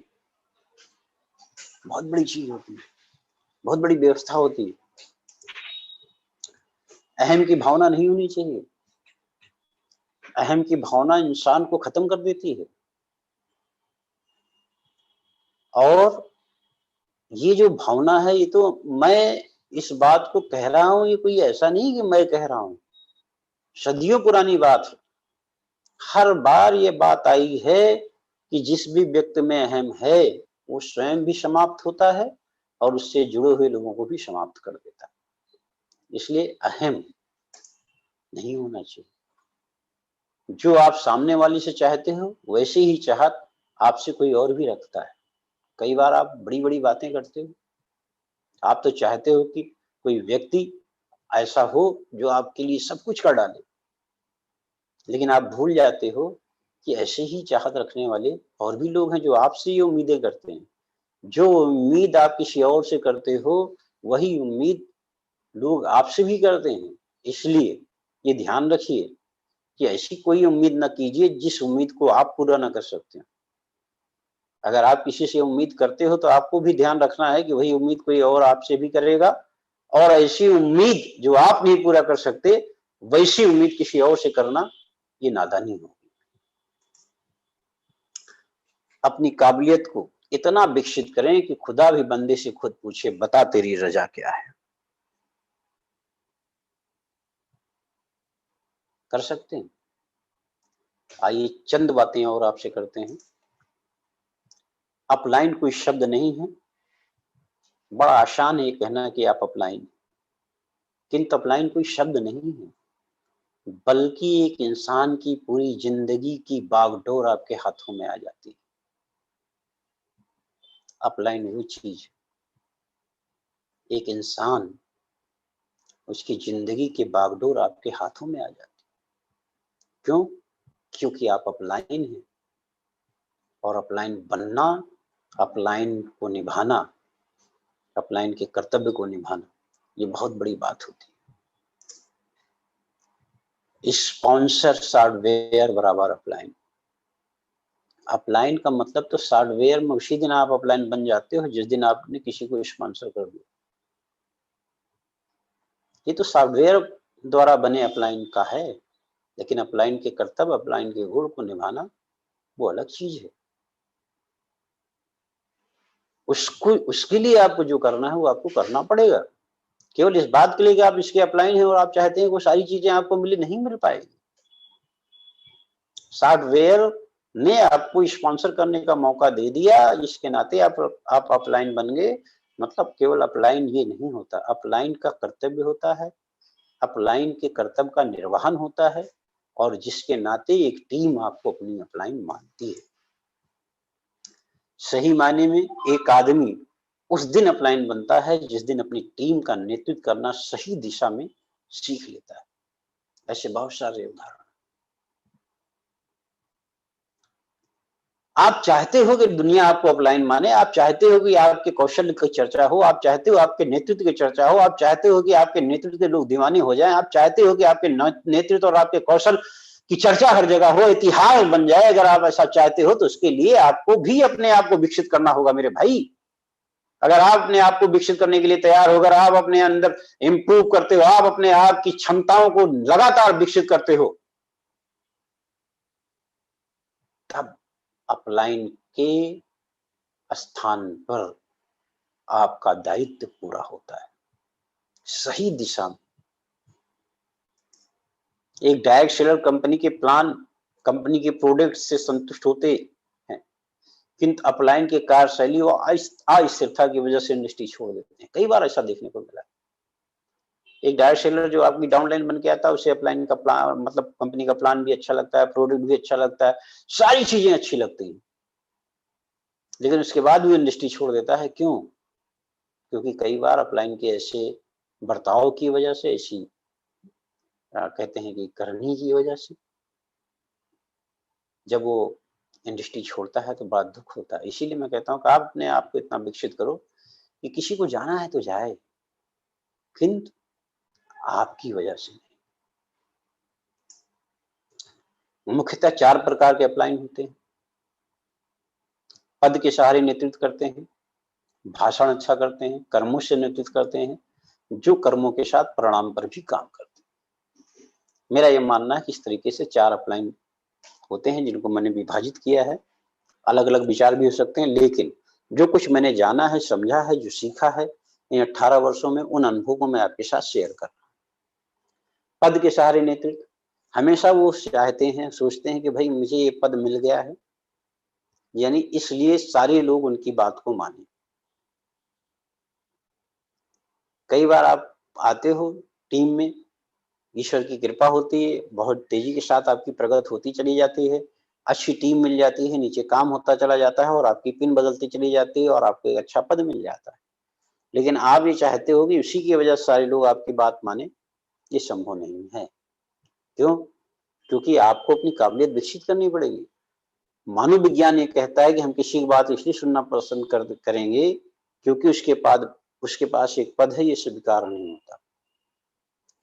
बहुत बड़ी चीज होती है, बहुत बड़ी व्यवस्था होती है। अहम की भावना नहीं होनी चाहिए। अहम की भावना इंसान को खत्म कर देती है। और ये जो भावना है, ये तो मैं इस बात को कह रहा हूं, ये कोई ऐसा नहीं कि मैं कह रहा हूं, सदियों पुरानी बात है। हर बार ये बात आई है कि जिस भी व्यक्ति में अहम है वो स्वयं भी समाप्त होता है और उससे जुड़े हुए लोगों को भी समाप्त कर देता है। इसलिए अहम नहीं होना चाहिए। जो आप सामने वाले से चाहते हो वैसे ही चाहत आपसे कोई और भी रखता है। कई बार आप बड़ी बड़ी बातें करते हो, आप तो चाहते हो कि कोई व्यक्ति ऐसा हो जो आपके लिए सब कुछ कर डाले, लेकिन आप भूल जाते हो कि ऐसे ही चाहत रखने वाले और भी लोग हैं जो आपसे ये उम्मीदें करते हैं। जो उम्मीद आप किसी और से करते हो वही उम्मीद लोग आपसे भी करते हैं। इसलिए ये ध्यान रखिए कि ऐसी कोई उम्मीद ना कीजिए जिस उम्मीद को आप पूरा ना कर सकते हैं। अगर आप किसी से उम्मीद करते हो तो आपको भी ध्यान रखना है कि वही उम्मीद कोई और आपसे भी करेगा, और ऐसी उम्मीद जो आप नहीं पूरा कर सकते वैसी उम्मीद किसी और से करना ये नादानी होगी। अपनी काबिलियत को इतना विकसित करें कि खुदा भी बंदे से खुद पूछे, बता तेरी रजा क्या है। कर सकते हैं? आइए चंद बातें और आपसे करते हैं। अपलाइन कोई शब्द नहीं है। बड़ा आसान है ये कहना कि आप अपलाइन, किंतु अपलाइन कोई शब्द नहीं है, बल्कि एक इंसान की पूरी जिंदगी की बागडोर आपके हाथों में आ जाती है। अपलाइन वो चीज, एक इंसान, उसकी जिंदगी की बागडोर आपके हाथों में आ जाती है। क्यों? क्योंकि आप अपलाइन हैं। और अपलाइन बनना, अपलाइन को निभाना, अपलाइन के कर्तव्य को निभाना, ये बहुत बड़ी बात होती है। स्पॉन्सर सॉफ्टवेयर बराबर अपलाइन। अपलाइन का मतलब तो सॉफ्टवेयर में उसी दिन आप अपलाइन बन जाते हो जिस दिन आपने किसी को स्पॉन्सर कर दिया। ये तो सॉफ्टवेयर द्वारा बने अपलाइन का है, लेकिन अपलाइन के कर्तव्य, अपलाइन के गुण को निभाना वो अलग चीज है। उसको, उसके लिए आपको जो करना है वो आपको करना पड़ेगा। केवल इस बात के लिए कि आप इसके अपलाइन हैं और आप चाहते हैं वो सारी चीजें आपको मिले, नहीं मिल पाएगी। सॉफ्टवेयर ने आपको स्पॉन्सर करने का मौका दे दिया, जिसके नाते आप अपलाइन बन गए। मतलब केवल अपलाइन ये नहीं होता, अपलाइन का कर्तव्य होता है, अपलाइन के कर्तव्य का निर्वहन होता है, और जिसके नाते एक टीम आपको अपनी अपलाइन मानती है। सही मायने में एक आदमी उस दिन अपलाइन बनता है जिस दिन अपनी टीम का नेतृत्व करना सही दिशा में सीख लेता है। ऐसे बहुत सारे उदाहरण। आप चाहते हो कि दुनिया आपको अपलाइन माने, आप चाहते हो कि आपके कौशल की चर्चा हो, आप चाहते हो आपके नेतृत्व की चर्चा हो, आप चाहते हो कि आपके नेतृत्व के लोग दीवाने हो जाएं, आप चाहते हो कि आपके नेतृत्व और आपके कौशल की चर्चा हर जगह हो, इतिहास बन जाए। अगर आप ऐसा चाहते हो तो उसके लिए आपको भी अपने आप को विकसित करना होगा मेरे भाई। अगर आप अपने आप को विकसित करने के लिए तैयार हो, अगर आप अपने अंदर इंप्रूव करते हो, आप अपने आप की क्षमताओं को लगातार विकसित करते हो, तब अपलाइन के स्थान पर आपका दायित्व पूरा होता है सही दिशा में। एक डायरेक्ट सेलर कंपनी के प्लान, कंपनी के प्रोडक्ट से संतुष्ट होते हैं, किंतु अपलाइन के कार्यशैली और अस्थिरता की वजह से इंडस्ट्री छोड़ देते हैं। कई बार ऐसा देखने को मिला। एक डायरेक्ट सेलर जो आपकी डाउनलाइन बन के आता है, उसे अपलाइन का प्लान, मतलब कंपनी का प्लान भी अच्छा लगता है, प्रोडक्ट भी अच्छा लगता है, सारी चीजें अच्छी लगती हैं, लेकिन उसके बाद भी इंडस्ट्री छोड़ देता है। क्यों? क्योंकि कई बार अपलाइन के ऐसे बर्ताव की वजह से, ऐसी कहते हैं कि करनी की वजह से, जब वो इंडस्ट्री छोड़ता है तो बड़ा दुख होता है। इसीलिए मैं कहता हूँ कि आप अपने आप को इतना विकसित करो कि किसी को जाना है तो जाए, किंतु आपकी वजह से नहीं। मुख्यतः 4 प्रकार के अपलाइन होते हैं। पद के सहारे नेतृत्व करते हैं, भाषण अच्छा करते हैं, कर्मों से नेतृत्व करते हैं, जो कर्मों के साथ परिणाम पर भी काम करते हैं। मेरा यह मानना है कि इस तरीके से 4 अपलाइन होते हैं, जिनको मैंने विभाजित किया है। अलग अलग विचार भी हो सकते हैं, लेकिन जो कुछ मैंने जाना है, समझा है, जो सीखा है इन 18 वर्षों में, उन अनुभवों को मैं आपके साथ शेयर कर रहा हूं। पद के सहारे नेतृत्व, हमेशा वो चाहते हैं, सोचते हैं कि भाई मुझे ये पद मिल गया है, यानी इसलिए सारे लोग उनकी बात को माने। कई बार आप आते हो टीम में, ईश्वर की कृपा होती है, बहुत तेजी के साथ आपकी प्रगति होती चली जाती है, अच्छी टीम मिल जाती है, नीचे काम होता चला जाता है और आपकी पिन बदलती चली जाती है और आपको एक अच्छा पद मिल जाता है। लेकिन आप ये चाहते हो कि उसी की वजह से सारे लोग आपकी बात माने, ये संभव नहीं है। क्यों? क्योंकि आपको अपनी काबिलियत विकसित करनी पड़ेगी। मानव विज्ञान ये कहता है कि हम किसी की बात इसलिए सुनना पसंद करेंगे क्योंकि उसके पास एक पद है, ये स्वीकार नहीं होता।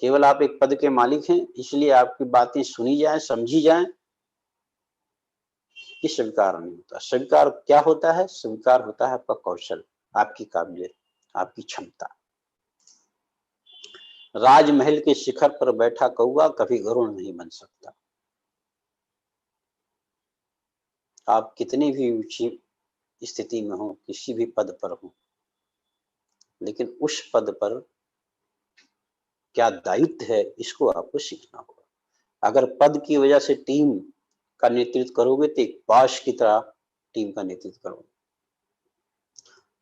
केवल आप एक पद के मालिक हैं, इसलिए आपकी बातें सुनी जाएं, समझी जाएं, ये स्वीकार नहीं होता। स्वीकार क्या होता है? स्वीकार होता है आपका कौशल, आपकी काबिलियत, आपकी क्षमता। राजमहल के शिखर पर बैठा कौवा कभी गरुड़ नहीं बन सकता। आप कितनी भी ऊंची स्थिति में हो, किसी भी पद पर हो, लेकिन उस पद पर क्या दायित्व है, इसको आपको सीखना होगा। अगर पद की वजह से टीम का नेतृत्व करोगे तो एक बाश की तरह टीम का नेतृत्व करोगे।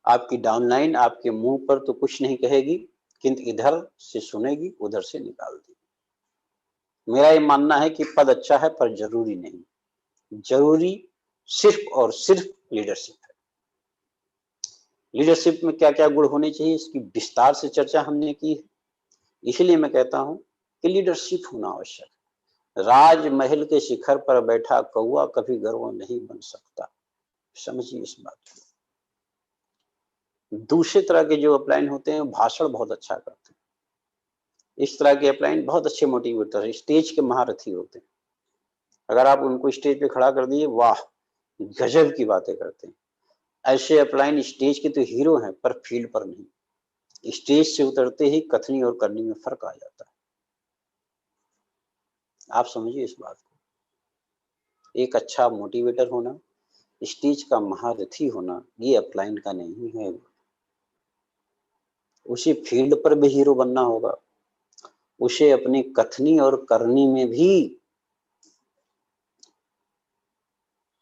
आपकी डाउनलाइन आपके मुंह पर तो कुछ नहीं कहेगी, किंतु इधर से सुनेगी, उधर से निकाल देगी। मेरा ये मानना है कि पद अच्छा है पर जरूरी नहीं, जरूरी सिर्फ और सिर्फ लीडरशिप है। लीडरशिप में क्या क्या गुण होने चाहिए, इसकी विस्तार से चर्चा हमने की है। इसलिए मैं कहता हूं कि लीडरशिप होना आवश्यक है। राजमहल के शिखर पर बैठा कौवा कभी गरुड़ नहीं बन सकता। समझिए इस बात को। दूसरे तरह के जो अपलाइन होते हैं, भाषण बहुत अच्छा करते हैं। इस तरह के अपलाइन बहुत अच्छे मोटिवेटर है, स्टेज के महारथी होते हैं। अगर आप उनको स्टेज पे खड़ा कर दिए, वाह, गजब की बातें करते हैं। ऐसे अपलाइन स्टेज के तो हीरो हैं, पर फील्ड पर नहीं। स्टेज से उतरते ही कथनी और करनी में फर्क आ जाता है। आप समझिए इस बात को। एक अच्छा मोटिवेटर होना, स्टेज का महारथी होना, ये अपलाइन का नहीं है। उसे फील्ड पर भी हीरो बनना होगा, उसे अपनी कथनी और करनी में भी।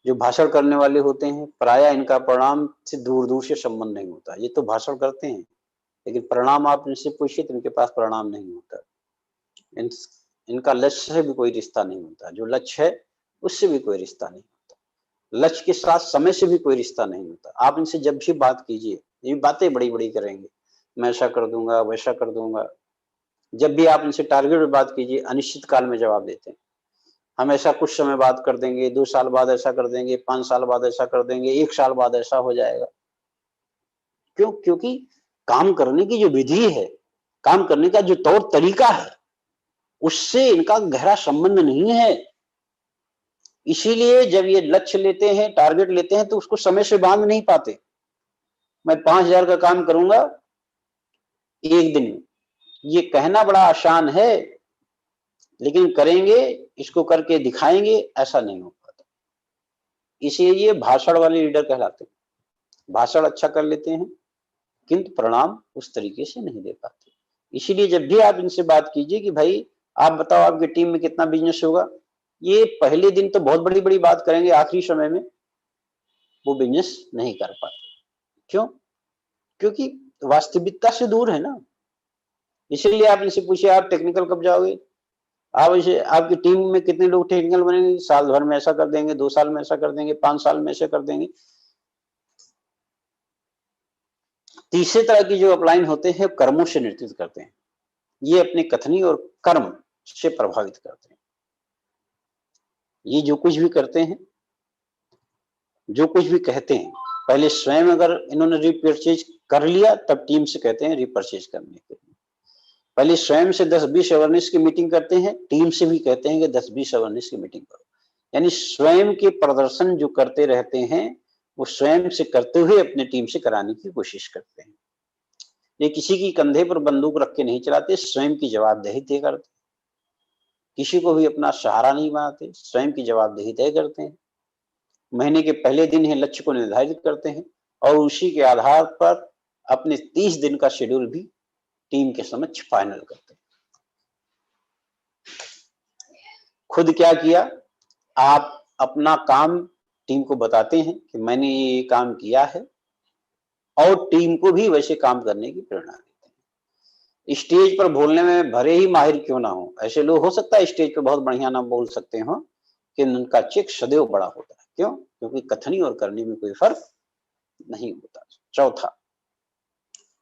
जो भाषण करने वाले होते हैं, प्रायः इनका परिणाम से दूर दूर से संबंध नहीं होता। ये तो भाषण करते हैं, लेकिन परिणाम आप इनसे पूछिए तो इनके पास परिणाम नहीं होता। इन, इनका लक्ष्य से भी कोई रिश्ता नहीं होता। जो लक्ष्य है उससे भी कोई रिश्ता नहीं होता। लक्ष्य के साथ समय से भी कोई रिश्ता नहीं होता। आप इनसे जब भी बात कीजिए, ये बातें बड़ी बड़ी करेंगे, मैं ऐसा कर दूंगा, वैसा कर दूंगा। जब भी आप इनसे टारगेट पर बात कीजिए, अनिश्चित काल में जवाब देते हैं। हम ऐसा कुछ समय बाद कर देंगे, 2 साल बाद ऐसा कर देंगे, 5 साल बाद ऐसा कर देंगे, 1 साल बाद ऐसा हो जाएगा। क्यों? क्योंकि काम करने की जो विधि है, काम करने का जो तौर तरीका है, उससे इनका गहरा संबंध नहीं है। इसीलिए जब ये लक्ष्य लेते हैं, टारगेट लेते हैं, तो उसको समय से बांध नहीं पाते। मैं 5,000 का काम करूंगा 1 दिन में। ये कहना बड़ा आसान है, लेकिन करेंगे, इसको करके दिखाएंगे, ऐसा नहीं हो पाता। इसीलिए ये भाषण वाले लीडर कहलाते हैं। भाषण अच्छा कर लेते हैं, किंतु परिणाम उस तरीके से नहीं दे पाते। इसीलिए जब भी आप इनसे बात कीजिए कि भाई आप बताओ आपकी टीम में कितना बिजनेस होगा, ये पहले दिन तो बहुत बड़ी-बड़ी बात करेंगे, आखिरी समय में वो बिजनेस नहीं कर पाते। क्यों? क्योंकि वास्तविकता से दूर है ना। इसीलिए आप इनसे पूछिए आप टेक्निकल कब जाओगे? आप इसे आपकी टीम में कितने लोग टेक्निकल बनेंगे? साल भर में ऐसा कर देंगे, 2 साल में ऐसा कर देंगे, 5 साल में ऐसा कर देंगे। तीसरे तरह की जो अपलाइन होते हैं, कर्मों से नेतृत्व करते हैं। ये अपनी कथनी और कर्म से प्रभावित करते हैं। ये जो कुछ भी करते हैं, जो कुछ भी कहते हैं, पहले स्वयं अगर इन्होंने रीपर्चेज कर लिया, तब टीम से कहते हैं रीपर्चेज करने के लिए। पहले स्वयं से 10-20 अवेयरनेस की मीटिंग करते हैं, टीम से भी कहते हैं कि 10-20 अवेयरनेस की मीटिंग करो। यानी स्वयं के प्रदर्शन जो करते रहते हैं, वो स्वयं से करते हुए अपनी टीम से कराने की कोशिश करते हैं। ये किसी की कंधे पर बंदूक रख के नहीं चलाते, स्वयं की जवाबदेही तय करते हैं। किसी को भी अपना सहारा नहीं बनाते, स्वयं की जवाबदेही तय करते हैं। महीने के पहले दिन ही लक्ष्य को निर्धारित करते हैं और उसी के आधार पर अपने 30 दिन का शेड्यूल भी टीम के समक्ष फाइनल करते हैं। खुद क्या किया, आप अपना काम टीम को बताते हैं कि मैंने ये काम किया है और टीम को भी वैसे काम करने की प्रेरणा देते हैं। स्टेज पर बोलने में भले ही माहिर क्यों ना हो, ऐसे लोग हो सकता है स्टेज पर बहुत बढ़िया ना बोल सकते हो, कि उनका चेक सदैव बड़ा होता है। क्यों? क्योंकि कथनी और करनी में कोई फर्क नहीं होता। चौथा,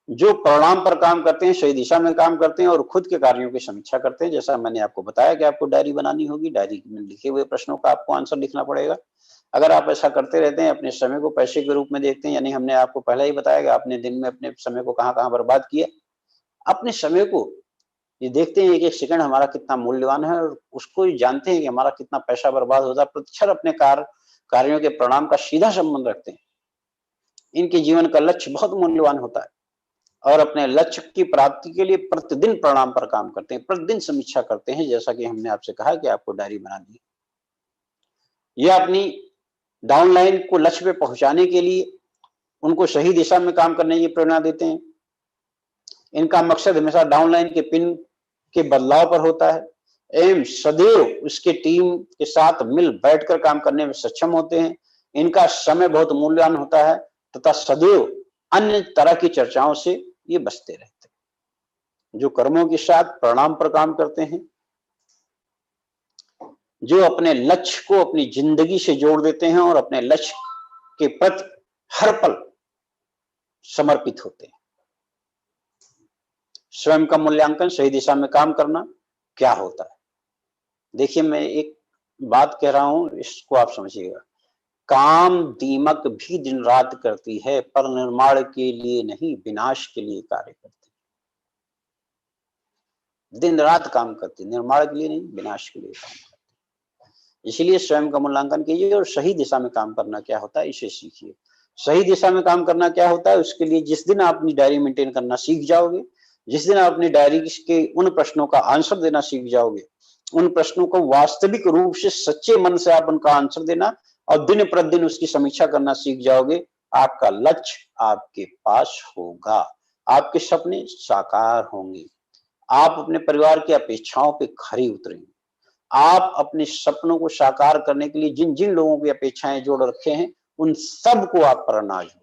जो परिणाम पर काम करते हैं, सही दिशा में काम करते हैं और खुद के कार्यों की समीक्षा करते हैं। जैसा मैंने आपको बताया कि आपको डायरी बनानी होगी, डायरी में लिखे हुए प्रश्नों का आपको आंसर लिखना पड़ेगा। अगर आप ऐसा करते रहते हैं, अपने समय को पैसे के रूप में देखते हैं, यानी हमने आपको पहले ही बताया कि आपने दिन में अपने समय को कहाँ-कहाँ बर्बाद किया। अपने समय को ये देखते हैं, एक-एक सेकंड हमारा कितना मूल्यवान है और उसको ये जानते हैं कि हमारा कितना पैसा बर्बाद होता है। प्रतिक्षण अपने कार्यों के परिणाम का सीधा संबंध रखते हैं। इनके जीवन का लक्ष्य बहुत मूल्यवान होता है और अपने लक्ष्य की प्राप्ति के लिए प्रतिदिन परिणाम पर काम करते हैं, प्रतिदिन समीक्षा करते हैं। जैसा कि हमने आपसे कहा कि आपको डायरी बनानी है। ये अपनी डाउनलाइन को लक्ष्य पे पहुंचाने के लिए उनको सही दिशा में काम करने की प्रेरणा देते हैं। इनका मकसद हमेशा डाउनलाइन के पिन के बदलाव पर होता है एवं सदैव उसके टीम के साथ मिल बैठकर काम करने में सक्षम होते हैं। इनका समय बहुत मूल्यवान होता है तथा सदैव अन्य तरह की चर्चाओं से ये बचते रहते हैं। जो कर्मों के साथ परिणाम पर काम करते हैं, जो अपने लक्ष्य को अपनी जिंदगी से जोड़ देते हैं और अपने लक्ष्य के प्रति हर पल समर्पित होते हैं। स्वयं का मूल्यांकन, सही दिशा में काम करना क्या होता है? देखिए, मैं एक बात कह रहा हूं, इसको आप समझिएगा। काम दीमक भी दिन रात करती है, पर निर्माण के लिए नहीं, विनाश के लिए कार्य करती है। दिन रात काम करती है, निर्माण के लिए नहीं, विनाश के लिए काम करती है। इसलिए स्वयं का मूल्यांकन कीजिए और सही दिशा में काम करना क्या होता है, इसे सीखिए। सही दिशा में काम करना क्या होता है, उसके लिए जिस दिन आप अपनी डायरी मेंटेन करना सीख जाओगे, जिस दिन आप अपनी डायरी के उन प्रश्नों का आंसर देना सीख जाओगे, उन प्रश्नों को वास्तविक रूप से सच्चे मन से आप उनका आंसर देना और दिन प्रतिदिन उसकी समीक्षा करना सीख जाओगे, आपका लक्ष्य आपके पास होगा, आपके सपने साकार होंगे, आप अपने परिवार की अपेक्षाओं पे खरी उतरेंगे। आप अपने सपनों को साकार करने के लिए जिन जिन लोगों की अपेक्षाएं जोड़ रखे हैं, उन सब को आप पर अनाज हो।